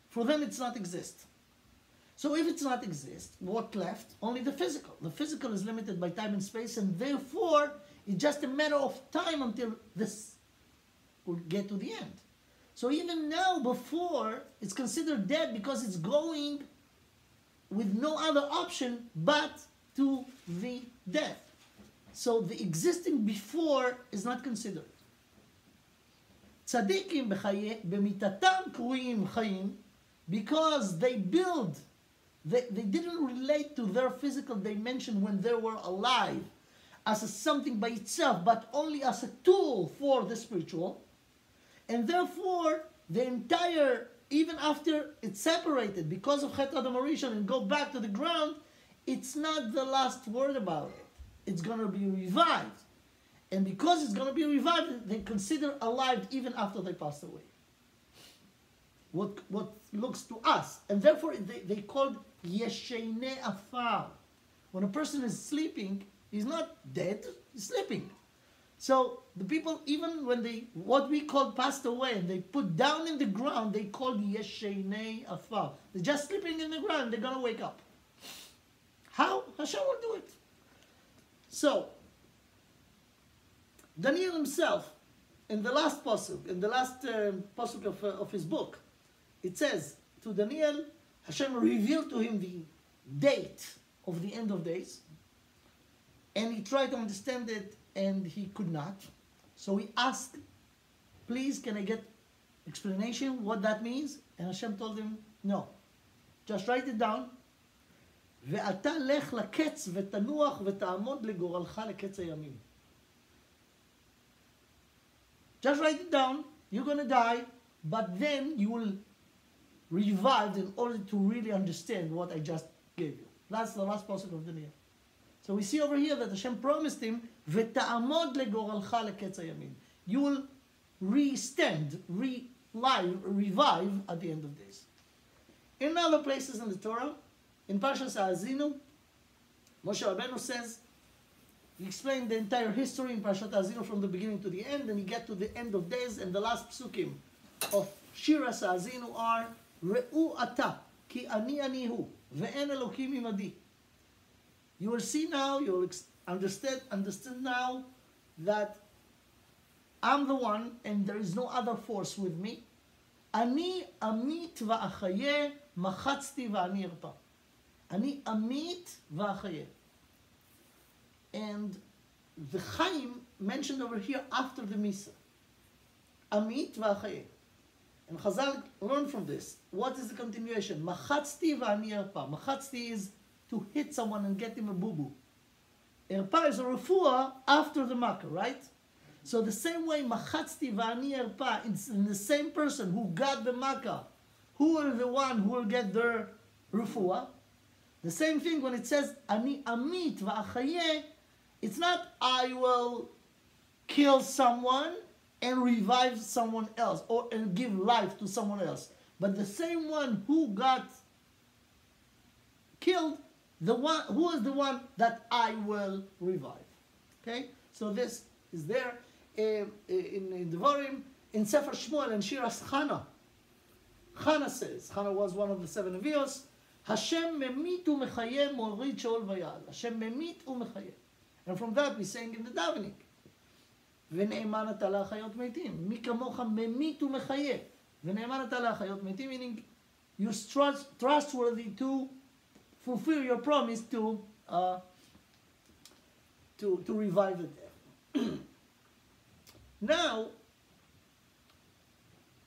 For them, it's not exist. So if it's not exist, what left? Only the physical. The physical is limited by time and space, and therefore, it's just a matter of time until this will get to the end. So even now, before, it's considered dead because it's going with no other option but to the death. So the existing before is not considered. Tzadikim b'mitatam kruim chayim, because they didn't relate to their physical dimension when they were alive as something by itself, but only as a tool for the spiritual. And therefore, the entire even after it's separated because of Chet Adam Harishon and go back to the ground, it's not the last word about it. It's going to be revived. And because it's going to be revived, they consider alive even after they passed away. What looks to us. And therefore, they called Yeshene Afar. When a person is sleeping, he's not dead, he's sleeping. So the people, even when they, what we call passed away, and they put down in the ground, they called Yeshene Afar. They're just sleeping in the ground, they're going to wake up. How? Hashem will do it. So, Daniel himself, in the last pasuk, pasuk of his book, it says to Daniel, Hashem revealed to him the date of the end of days, and he tried to understand it, and he could not. So he asked, please, can I get explanation what that means? And Hashem told him, no. Just write it down. ואתה לך לקץ ותנוח ותעמוד לגורלך לקץ הימים. Just write it down. You're going to die, but then you will revive in order to really understand what I just gave you. That's the last pasuk of Daniel. So we see over here that Hashem promised him, ותעמוד לגורלך לקץ הימים. You will re-stand, revive at the end of days. In other places in the Torah, in Parshas Ha'azinu, Moshe Rabbeinu says, he explained the entire history in Parashat Ha'azinu from the beginning to the end, and he get to the end of days, and the last psukim of Shiras Ha'azinu are, Re'u ata, ki ani hu, ve'en Elokim imadi. You will see now, you will understand now that I'm the one, and there is no other force with me. Ani amit va'achaye, machatzti va'ani irpa. Ani amit va'achaye. And the Chaim mentioned over here after the Misa. Amit va'achaye. And Chazal learned from this. What is the continuation? Machatzti va'ani irpa. Machatzti is to hit someone and get him a boo-boo. Irpa is a refuah after the makkah, right? So the same way machatzti va'ani irpa, it's in the same person who got the makkah, who are the one who will get their refuah. The same thing when it says ani amit va'achaye, it's not I will kill someone and revive someone else or and give life to someone else. But the same one who got killed, the one who is the one that I will revive. Okay? So this is there in Devarim, in Sefer Shmuel and Shiras Chana. Chana says, Chana was one of the 7 Nevios, Hashem memit u'mechaye morid sheol vayal. Hashem memit u'mechaye. And from that we sang in the davening. ונאמן אתה להחיות מתים. מי כמוך ממית ומחיה. ונאמן אתה להחיות מתים, meaning you're trustworthy to fulfill your promise to revive the dead. Now,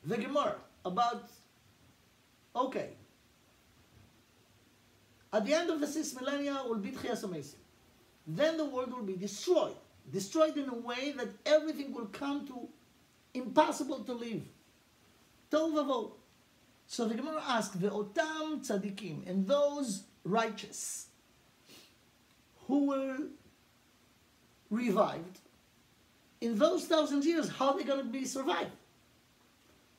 the Gemara about, okay, at the end of the 6th millennia will be Tchias HaMesim. Then the world will be destroyed. Destroyed in a way that everything will come to impossible to live. Tov vavo. So the Gemara asks, Ve'otam tzadikim, and those righteous who were revived, in those 1,000 years, how are they going to be survived?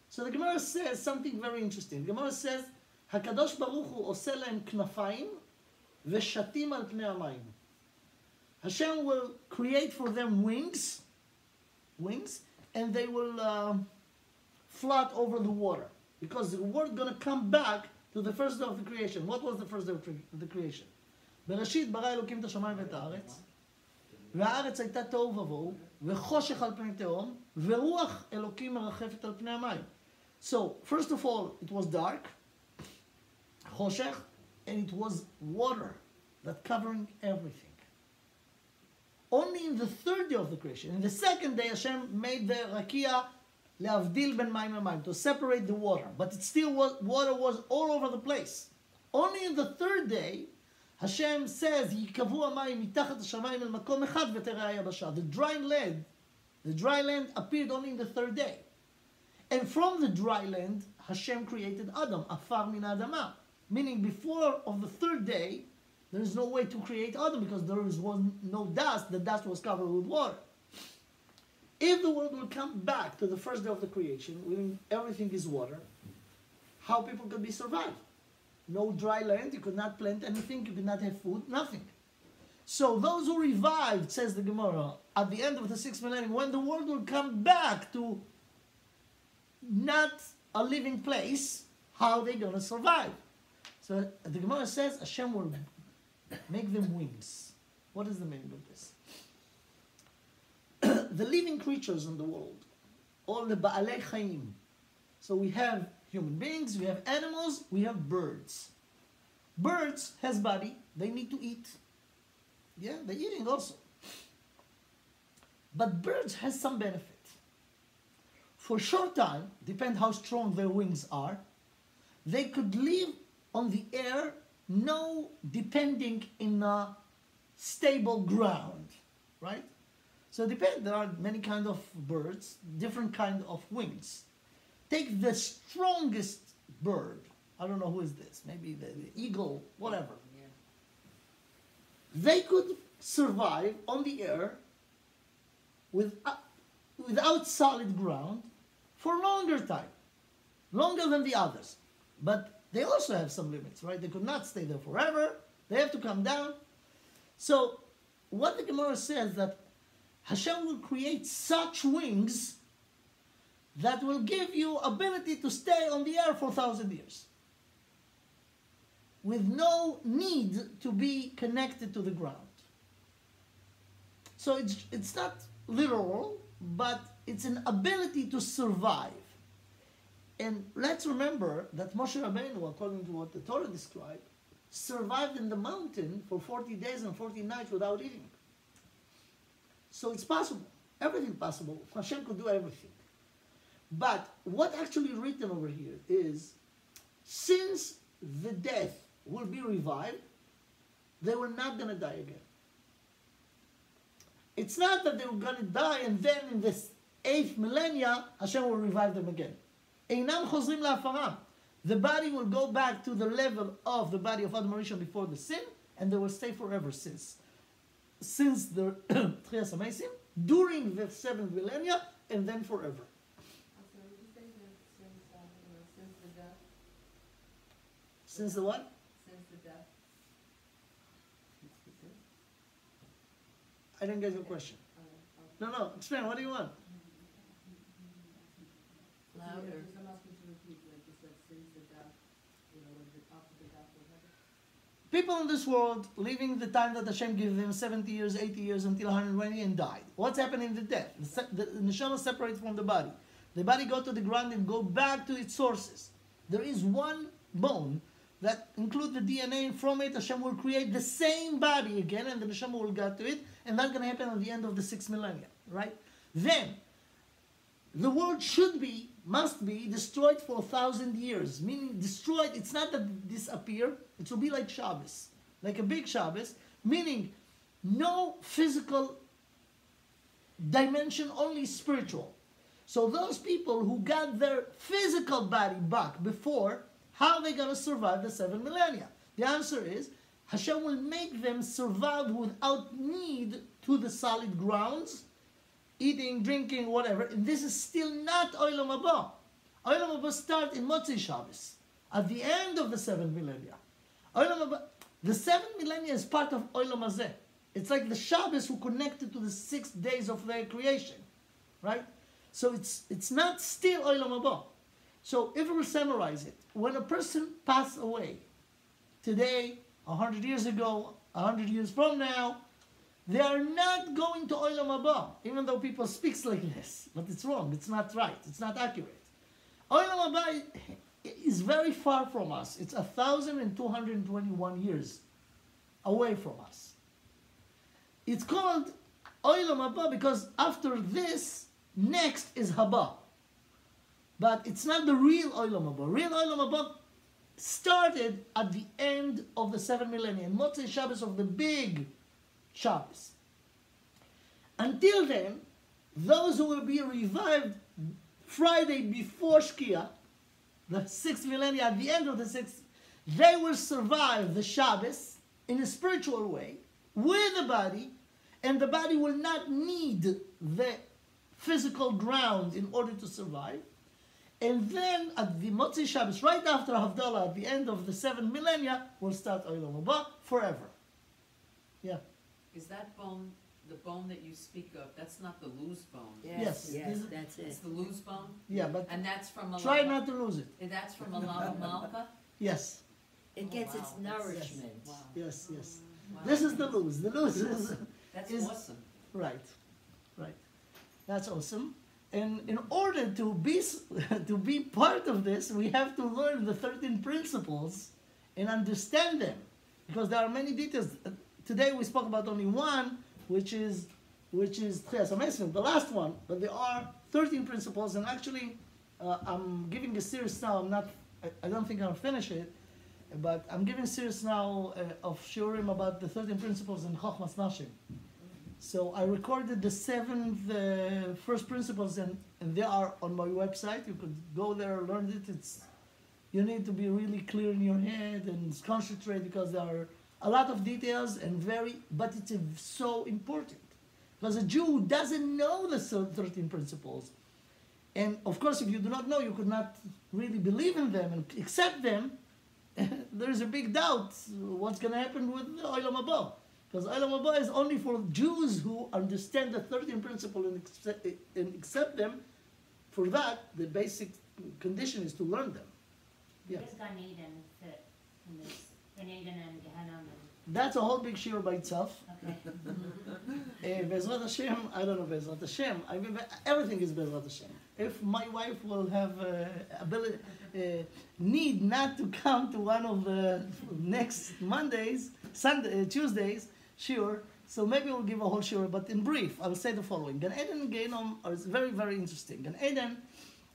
So the Gemara says something very interesting. The Gemara says, HaKadosh Baruch Hu oseh lahem knafayim ve'shatim al pnei hamayim. Hashem will create for them wings, and they will float over the water. Because the word is going to come back to the first day of the creation. What was the first day of the creation? בראשית ברא אלוקים את השמיים ואת הארץ, והארץ הייתה תוהו ובוהו, וחושך על פני תהום, ורוח אלוקים מרחפת על פני המים. So, first of all, it was dark, חושך, and it was water that covering everything. Only in the 3rd day of the creation. In the 2nd day, Hashem made the rakia leavdil ben mayim lemayim, to separate the water. But it still was, water was all over the place. Only in the 3rd day, Hashem says, "Yikavu hamayim mitachat hashamayim el makom echad v'terei hayabasha." The dry land appeared only in the 3rd day. And from the dry land, Hashem created Adam, afar min adama, meaning before of the third day, there is no way to create Adam because there was no dust. The dust was covered with water. If the world will come back to the first day of the creation, when everything is water, how people could be survived? No dry land, you could not plant anything, you could not have food, nothing. So those who revived, says the Gemara, at the end of the 6th millennium, when the world will come back to not a living place, how are they going to survive? So the Gemara says Hashem will make them wings. What is the meaning of this? The living creatures in the world, all the Ba'alei Chaim. So we have human beings, we have animals, we have birds. Birds has body, they need to eat. Yeah, they're eating also. But birds has some benefit. For a short time, depend how strong their wings are, they could live on the air, no depending in a stable ground, right? So depend, there are many kind of birds, different kind of wings. Take the strongest bird, I don't know who is this, maybe the eagle, whatever. Yeah. They could survive on the air without solid ground for a longer time, longer than the others. But they also have some limits, right? They could not stay there forever. They have to come down. So what the Gemara says that Hashem will create such wings that will give you ability to stay on the air for 1,000 years with no need to be connected to the ground. So it's not literal, but it's an ability to survive. And let's remember that Moshe Rabbeinu, according to what the Torah described, survived in the mountain for 40 days and 40 nights without eating. So it's possible. Everything possible. Hashem could do everything. But what actually written over here is, since the death will be revived, they were not going to die again. It's not that they were going to die and then in this 8th millennia, Hashem will revive them again. Einam chozrim la'afaram. The body will go back to the level of the body of Adam Rishon before the sin, and they will stay forever since the Tchias HaMeisim, during the 7th millennia, and then forever. Since the what? Since the death. I didn't get your question. No, explain. What do you want? Louder. I'm asking to repeat, like you said, since the death, after the death, whatever. People in this world, living the time that Hashem gave them, 70 years, 80 years, until 120, and died. What's happening in the death? The neshama separates from the body. The body go to the ground and go back to its sources. There is one bone that includes the DNA, and from it Hashem will create the same body again, and the neshama will get to it, and that's going to happen at the end of the 6th millennium, right? Then, the world must be destroyed for 1,000 years. Meaning destroyed, it's not that it disappear, it will be like Shabbos, like a big Shabbos, meaning no physical dimension, only spiritual. So those people who got their physical body back before, how are they going to survive the 7 millennia? The answer is, Hashem will make them survive without need to the solid grounds, eating, drinking, whatever. And this is still not Olam Haba. Olam Haba starts in Motzei Shabbos, at the end of the 7th millennia. Olam Haba, the 7th millennia is part of Olam Hazeh. It's like the Shabbos who connected to the 6 days of their creation, right? So it's not still Olam Haba. So if we will summarize it, when a person passes away, today, 100 years ago, 100 years from now, they are not going to Olam Haba, even though people speak like this. But it's wrong, it's not right, it's not accurate. Olam Haba is very far from us. It's 1,221 years away from us. It's called Olam Haba because after this, next is Haba. But it's not the real Olam Haba. Real Olam Haba started at the end of the 7th millennium, Motzei Shabbos of the big Shabbos. Until then, those who will be revived Friday before Shkia the 6th millennia, at the end of the 6th, they will survive the Shabbos in a spiritual way with the body, and the body will not need the physical ground in order to survive. And then at the Motzi Shabbos, right after Havdalah, at the end of the 7th millennia, will start Olam Haba forever. Yeah. Is that bone, the bone that you speak of, that's not the loose bone? Yes. Yes, that's it. It's the loose bone? Yeah, but And that's from a try not to lose it. That's from a lava malka? Yes. It gets its wow, that's- nourishment. Wow. Yes, yes. Wow. This is the lose. The lose is That's is- awesome. right. Right. That's awesome. And in order to be to be part of this, we have to learn the 13 principles and understand them, because there are many details. Today we spoke about only one, which is Tchias HaMesim, the last one. But there are 13 principles, and actually, I'm giving a series now. I don't think I'll finish it, but I'm giving a series now of shiurim about the 13 principles in Chochmas Nashim. So I recorded the 7 first principles, and they are on my website. You could go there, learn it. You need to be really clear in your head and concentrate, because there are a lot of details but it's so important. Because a Jew doesn't know the 13 principles. And of course, if you do not know, you could not really believe in them and accept them. There is a big doubt what's going to happen with Olam Haba. Because Olam Haba is only for Jews who understand the 13 principles and accept them. For that, the basic condition is to learn them. Where Yes. does Gan Eden fit in this? Gan Eden and Gehenna That's a whole big shiur by itself. okay. Bezrat Hashem, I don't know Bezrat Hashem. I mean, everything is Bezrat Hashem. If my wife will have need not to come to one of the next Tuesdays, sure. So maybe we'll give a whole shiur. But in brief, I'll say the following: Gan Eden and Gehenom are very, very interesting. Gan Eden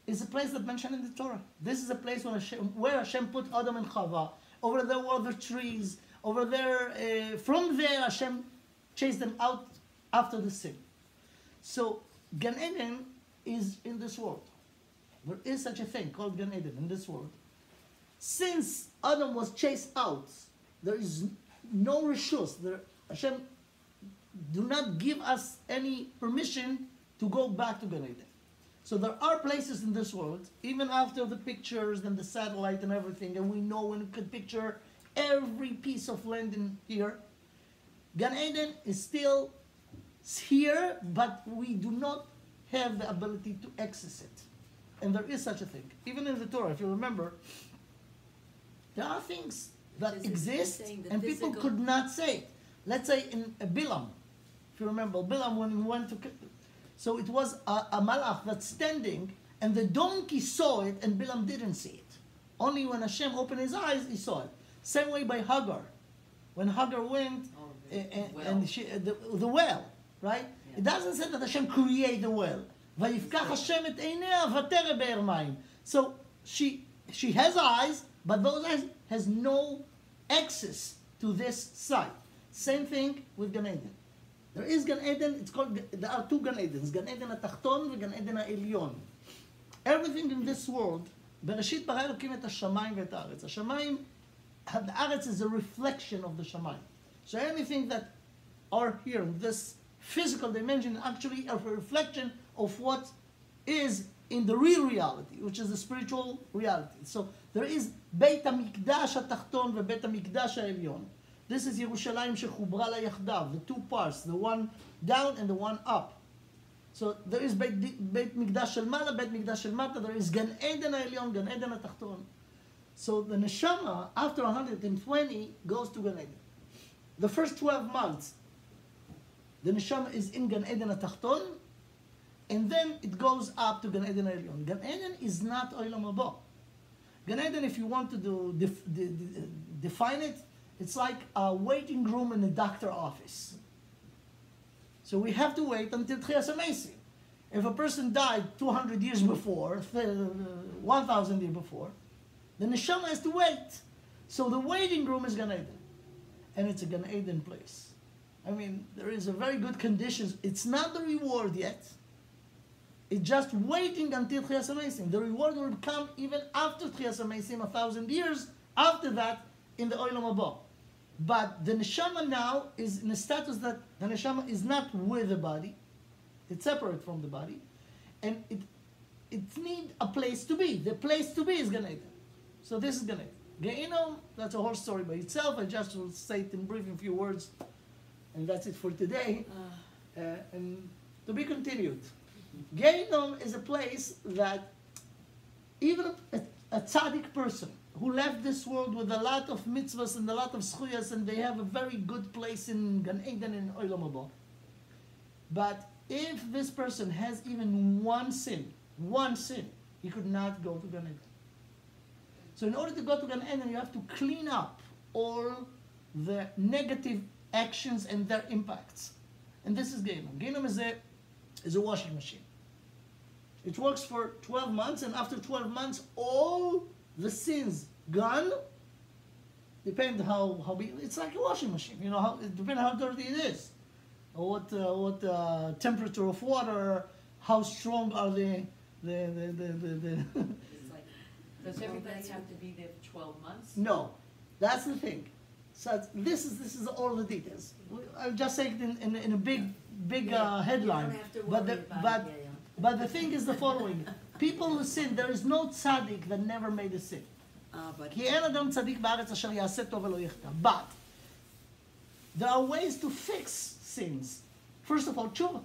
is a place that mentioned in the Torah. This is a place where Hashem put Adam and Chava. Over there were the trees. Over there, from there, Hashem chased them out after the sin. So Gan Eden is in this world. There is such a thing called Gan Eden in this world. Since Adam was chased out, there is no reshus. Hashem do not give us any permission to go back to Gan Eden. So there are places in this world, even after the pictures and the satellite and everything, and we know and we could picture every piece of land in here. Gan Eden is still here, but we do not have the ability to access it. And there is such a thing. Even in the Torah, if you remember, there are things that Physical- exist saying the and people physical- could not say it. Let's say in Bilam, if you remember, Bilam when he went to... So it was a malach that's standing, and the donkey saw it, and Bilam didn't see it. Only when Hashem opened his eyes, he saw it. Same way by Hagar. When Hagar went, and the well, right? Yeah. It doesn't say that Hashem created the well. ויפקח השם את עיניה ותרא באר מים. So she has eyes, but those eyes has no access to this side. Same thing with Gan Eden. There is Gan Eden, there are 2 Gan Edens, Gan Eden התחתון וגן עדן העליון. Everything in this world, בראשית ברא אלוקים את השמיים ואת הארץ. השמיים, הארץ is a reflection of the שמיים. So anything that are here in this physical dimension actually are a reflection of what is in the real reality, which is the spiritual reality. So there is בית המקדש התחתון ובית המקדש העליון. This is ירושלים שחוברה לה יחדיו, the 2 parts, the one down and the one up. So there is בית מקדש של מעלה, בית מקדש של מטה, there is גן עדן העליון, גן עדן התחתון. So the neshama, after 120, goes to Gan Eden. The first 12 months, the neshama is in Gan Eden HaTachton, and then it goes up to Gan Eden HaElyon. Gan Eden is not Olam Haba. Gan Eden, if you want to define it, it's like a waiting room in a doctor's office. So we have to wait until Tchias HaMesim. If a person died 200 years before, 1,000 years before, the neshama has to wait. So the waiting room is Gan Eden. And it's a Gan Eden place. I mean, there is a very good conditions. It's not the reward yet. It's just waiting until Tchias HaMeisim. The reward will come even after Tchias HaMeisim, 1,000 years after that, in the Olam Haba. But the neshama now is in a status that the neshama is not with the body; it's separate from the body, and it needs a place to be. The place to be is Gan Eden. So this is Gan Eden. Gehinnom, that's a whole story by itself. I just will say it in brief in a few words, and that's it for today. And to be continued. Gehinnom is a place that even a tzaddik person who left this world with a lot of mitzvahs and a lot of zchuyas, and they have a very good place in Gan Eden and Olam Haba. But if this person has even one sin, he could not go to Gan Eden. So in order to go to Gan Eden, you have to clean up all the negative actions and their impacts. And this is Gehinnom. Gehinnom is a washing machine. It works for 12 months, and after 12 months, all the sins gone. Depend how big. It's like a washing machine. You know, it depends how dirty it is, or what temperature of water, how strong are the Does everybody have to be there for 12 months? No, that's the thing. So this is all the details. I'll just say it in a big headline. You don't have to worry about it, But the thing is the following: people who sin, there is no tzaddik that never made a sin. But כי אין אדם צדיק בארץ אשר יעשה טוב ולא יחטא. But there are ways to fix sins. First of all, tshuva.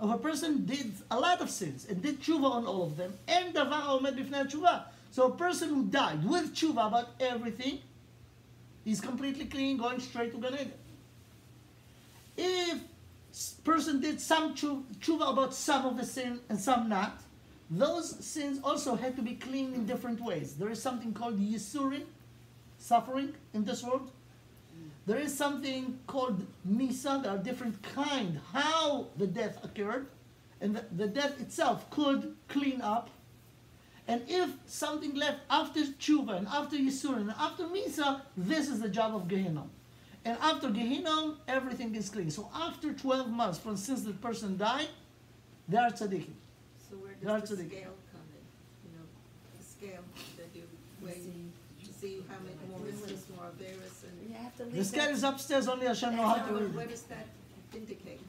If a person did a lot of sins and did tshuva on all of them, אין דבר העומד בפני התשובה. So a person who died with tshuva about everything, he's completely clean, going straight to Gan Eden. If person did some tshuva about some of the sin and some not, those sins also had to be cleaned in different ways. There is something called yisurin, suffering in this world. There is something called misa. There are different kinds how the death occurred, and the death itself could clean up. And if something left after tshuva and after yisurin and after misa, this is the job of Gehinnom. And after Gehinnom, everything is clean. So after 12 months from since the person died, they are tzaddikim. So where That's does the the- scale come in? You know, the scale that you weigh to see how many more mitzvahs, more averis, and you have to leave The scale that- is upstairs, only Hashem know how to read what it. does that indicate?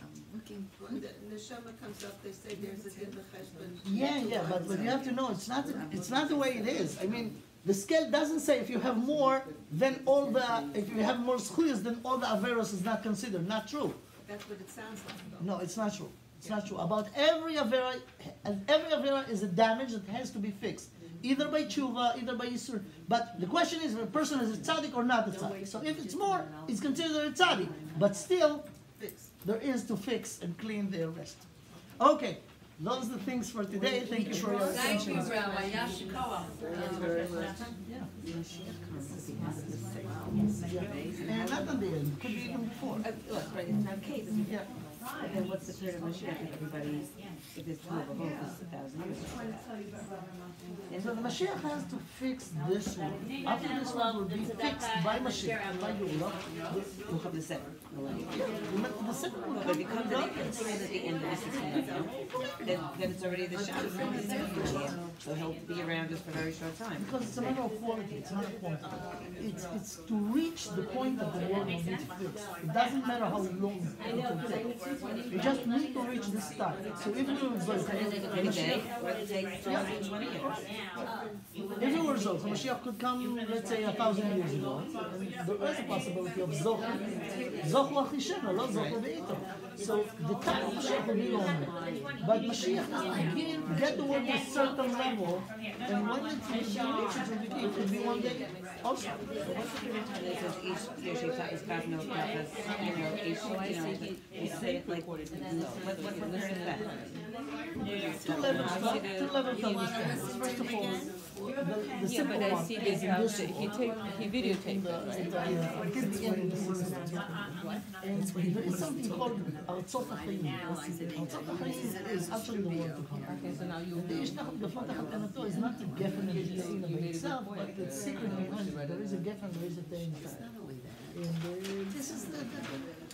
I'm looking for When the neshama comes up, they say there's a din v'cheshbon. Yeah, but you have to know it's not the way it is. I mean, the scale doesn't say if you have more than all the if you have more schuyas then all the averos is not considered. Not true. That's what it sounds like, though. No, it's not true. It's not true. About every avera, and every avera is a damage that has to be fixed, either by tshuva, either by yisur. But the question is, if a person is a tzaddik or not a tzaddik. So if it's more, it's considered a tzaddik. But still, Fixed. there is to fix and clean the rest. Okay, those are the things for today. Thank you for your Thank you, attention. Rabbi Yashikoa. And not on the end, could be even before. Look, right, it's not case. Yeah. But then what's the spirit of Mashiach if everybody, if there's two of them, it's 1,000 years? And so the Mashiach has to fix this one. After this one will be fixed by Mashiach, by Geulah. We'll come the second. The second one will But if it come comes at the end of the 16th, then it's already the Shabbat. So he'll be around just for a very short time. Because it's a matter of quality, it's not a quantity. It's to reach the point that the world will be fixed. It doesn't matter how long it will take. You just need to reach this time. So if we were Any day, or it takes 20 years. if it were so Mashiach could come, let's say, 1,000 years ago, and there is a possibility of Zoch. Zoch l'achishena, not Zoch l'beito. So the time of Mashiach will be longer. But Mashiach has to get the world to a certain level, and when it reaches, it will be one day also. It says each Yeshita is Kavno Kavas, each, we say it like, what's the list of that? Two levels of understanding. First of all, the Yeah, simple but I one see is they in have, this he one. videotaped it, right? Kids in and there is something called Artzot HaChaim. Artzot HaChaim is actually the word to come. Okay, so now you, The Yishnach Gefont HaKanato is not a geffen in itself, but it's secret behind it. There is a geffen, there is a thing. Not only that, This is the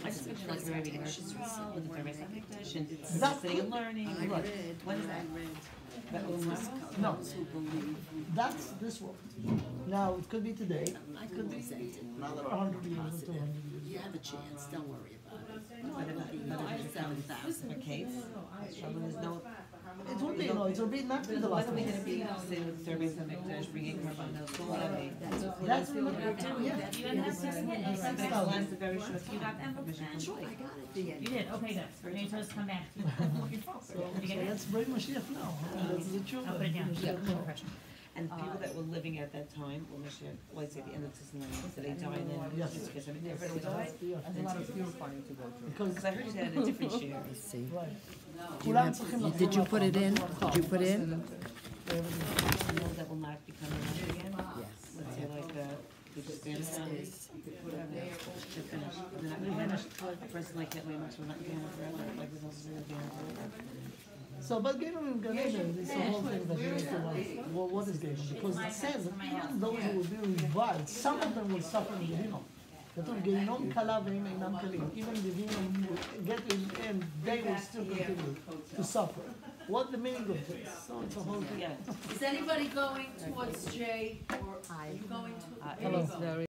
I just picture like we're reading Eretz Yisrael with the Rabbi Mikdash and That sitting and could- learning. I What? read, What is I that? read. That was No. Those who believe, that's this world. Now it could be today, I could present it. another 100 years or 200 years. You have a chance, don't worry about it. But if it's 7,000. a case. So there's no. It will be, no, it will be not in the last When are we one. gonna be sitting with the Rabbi Mikdash, bringing Karbanos? What will that be? That's what we're gonna do, yeah. You have that certificate? But Okay. the last very short. You got information. Sure, I got it, the end. You did, okay, good. Now you're supposed to come back. Did you So get it? let's bring Mashiach now. That's the truth. I'll put it down. Mashiach now. And people that were living at that time, well, Mashiach, let's say at the end of this line, so they died and then, Yes. because I mean, everybody died. There's a lot of purifying to go through. Because, Because I heard you had a different share. See. right. כולם צריכים לחזור Did you put it in? להפרעה. Did you put in? Know that will not be coming up again. Yes. Let's say like the expansion. Is- They're finished. They're not gonna finish. A person like that, Lehman, we're not gonna have forever, like this else is gonna be forever. So, but Gavin in Gan Eden, this is the whole thing that we need to like, well, what is Gavin? Because it says that even those who will be revived, some of them will suffer in Yinon. כתוב Yinon Kalazan והם אינם קלים. Even the Yinon will get to the end, they will still continue to suffer. What the meaning of this? So it's a whole thing. Yeah. Is anybody going towards Jay, or are you going to? Hello.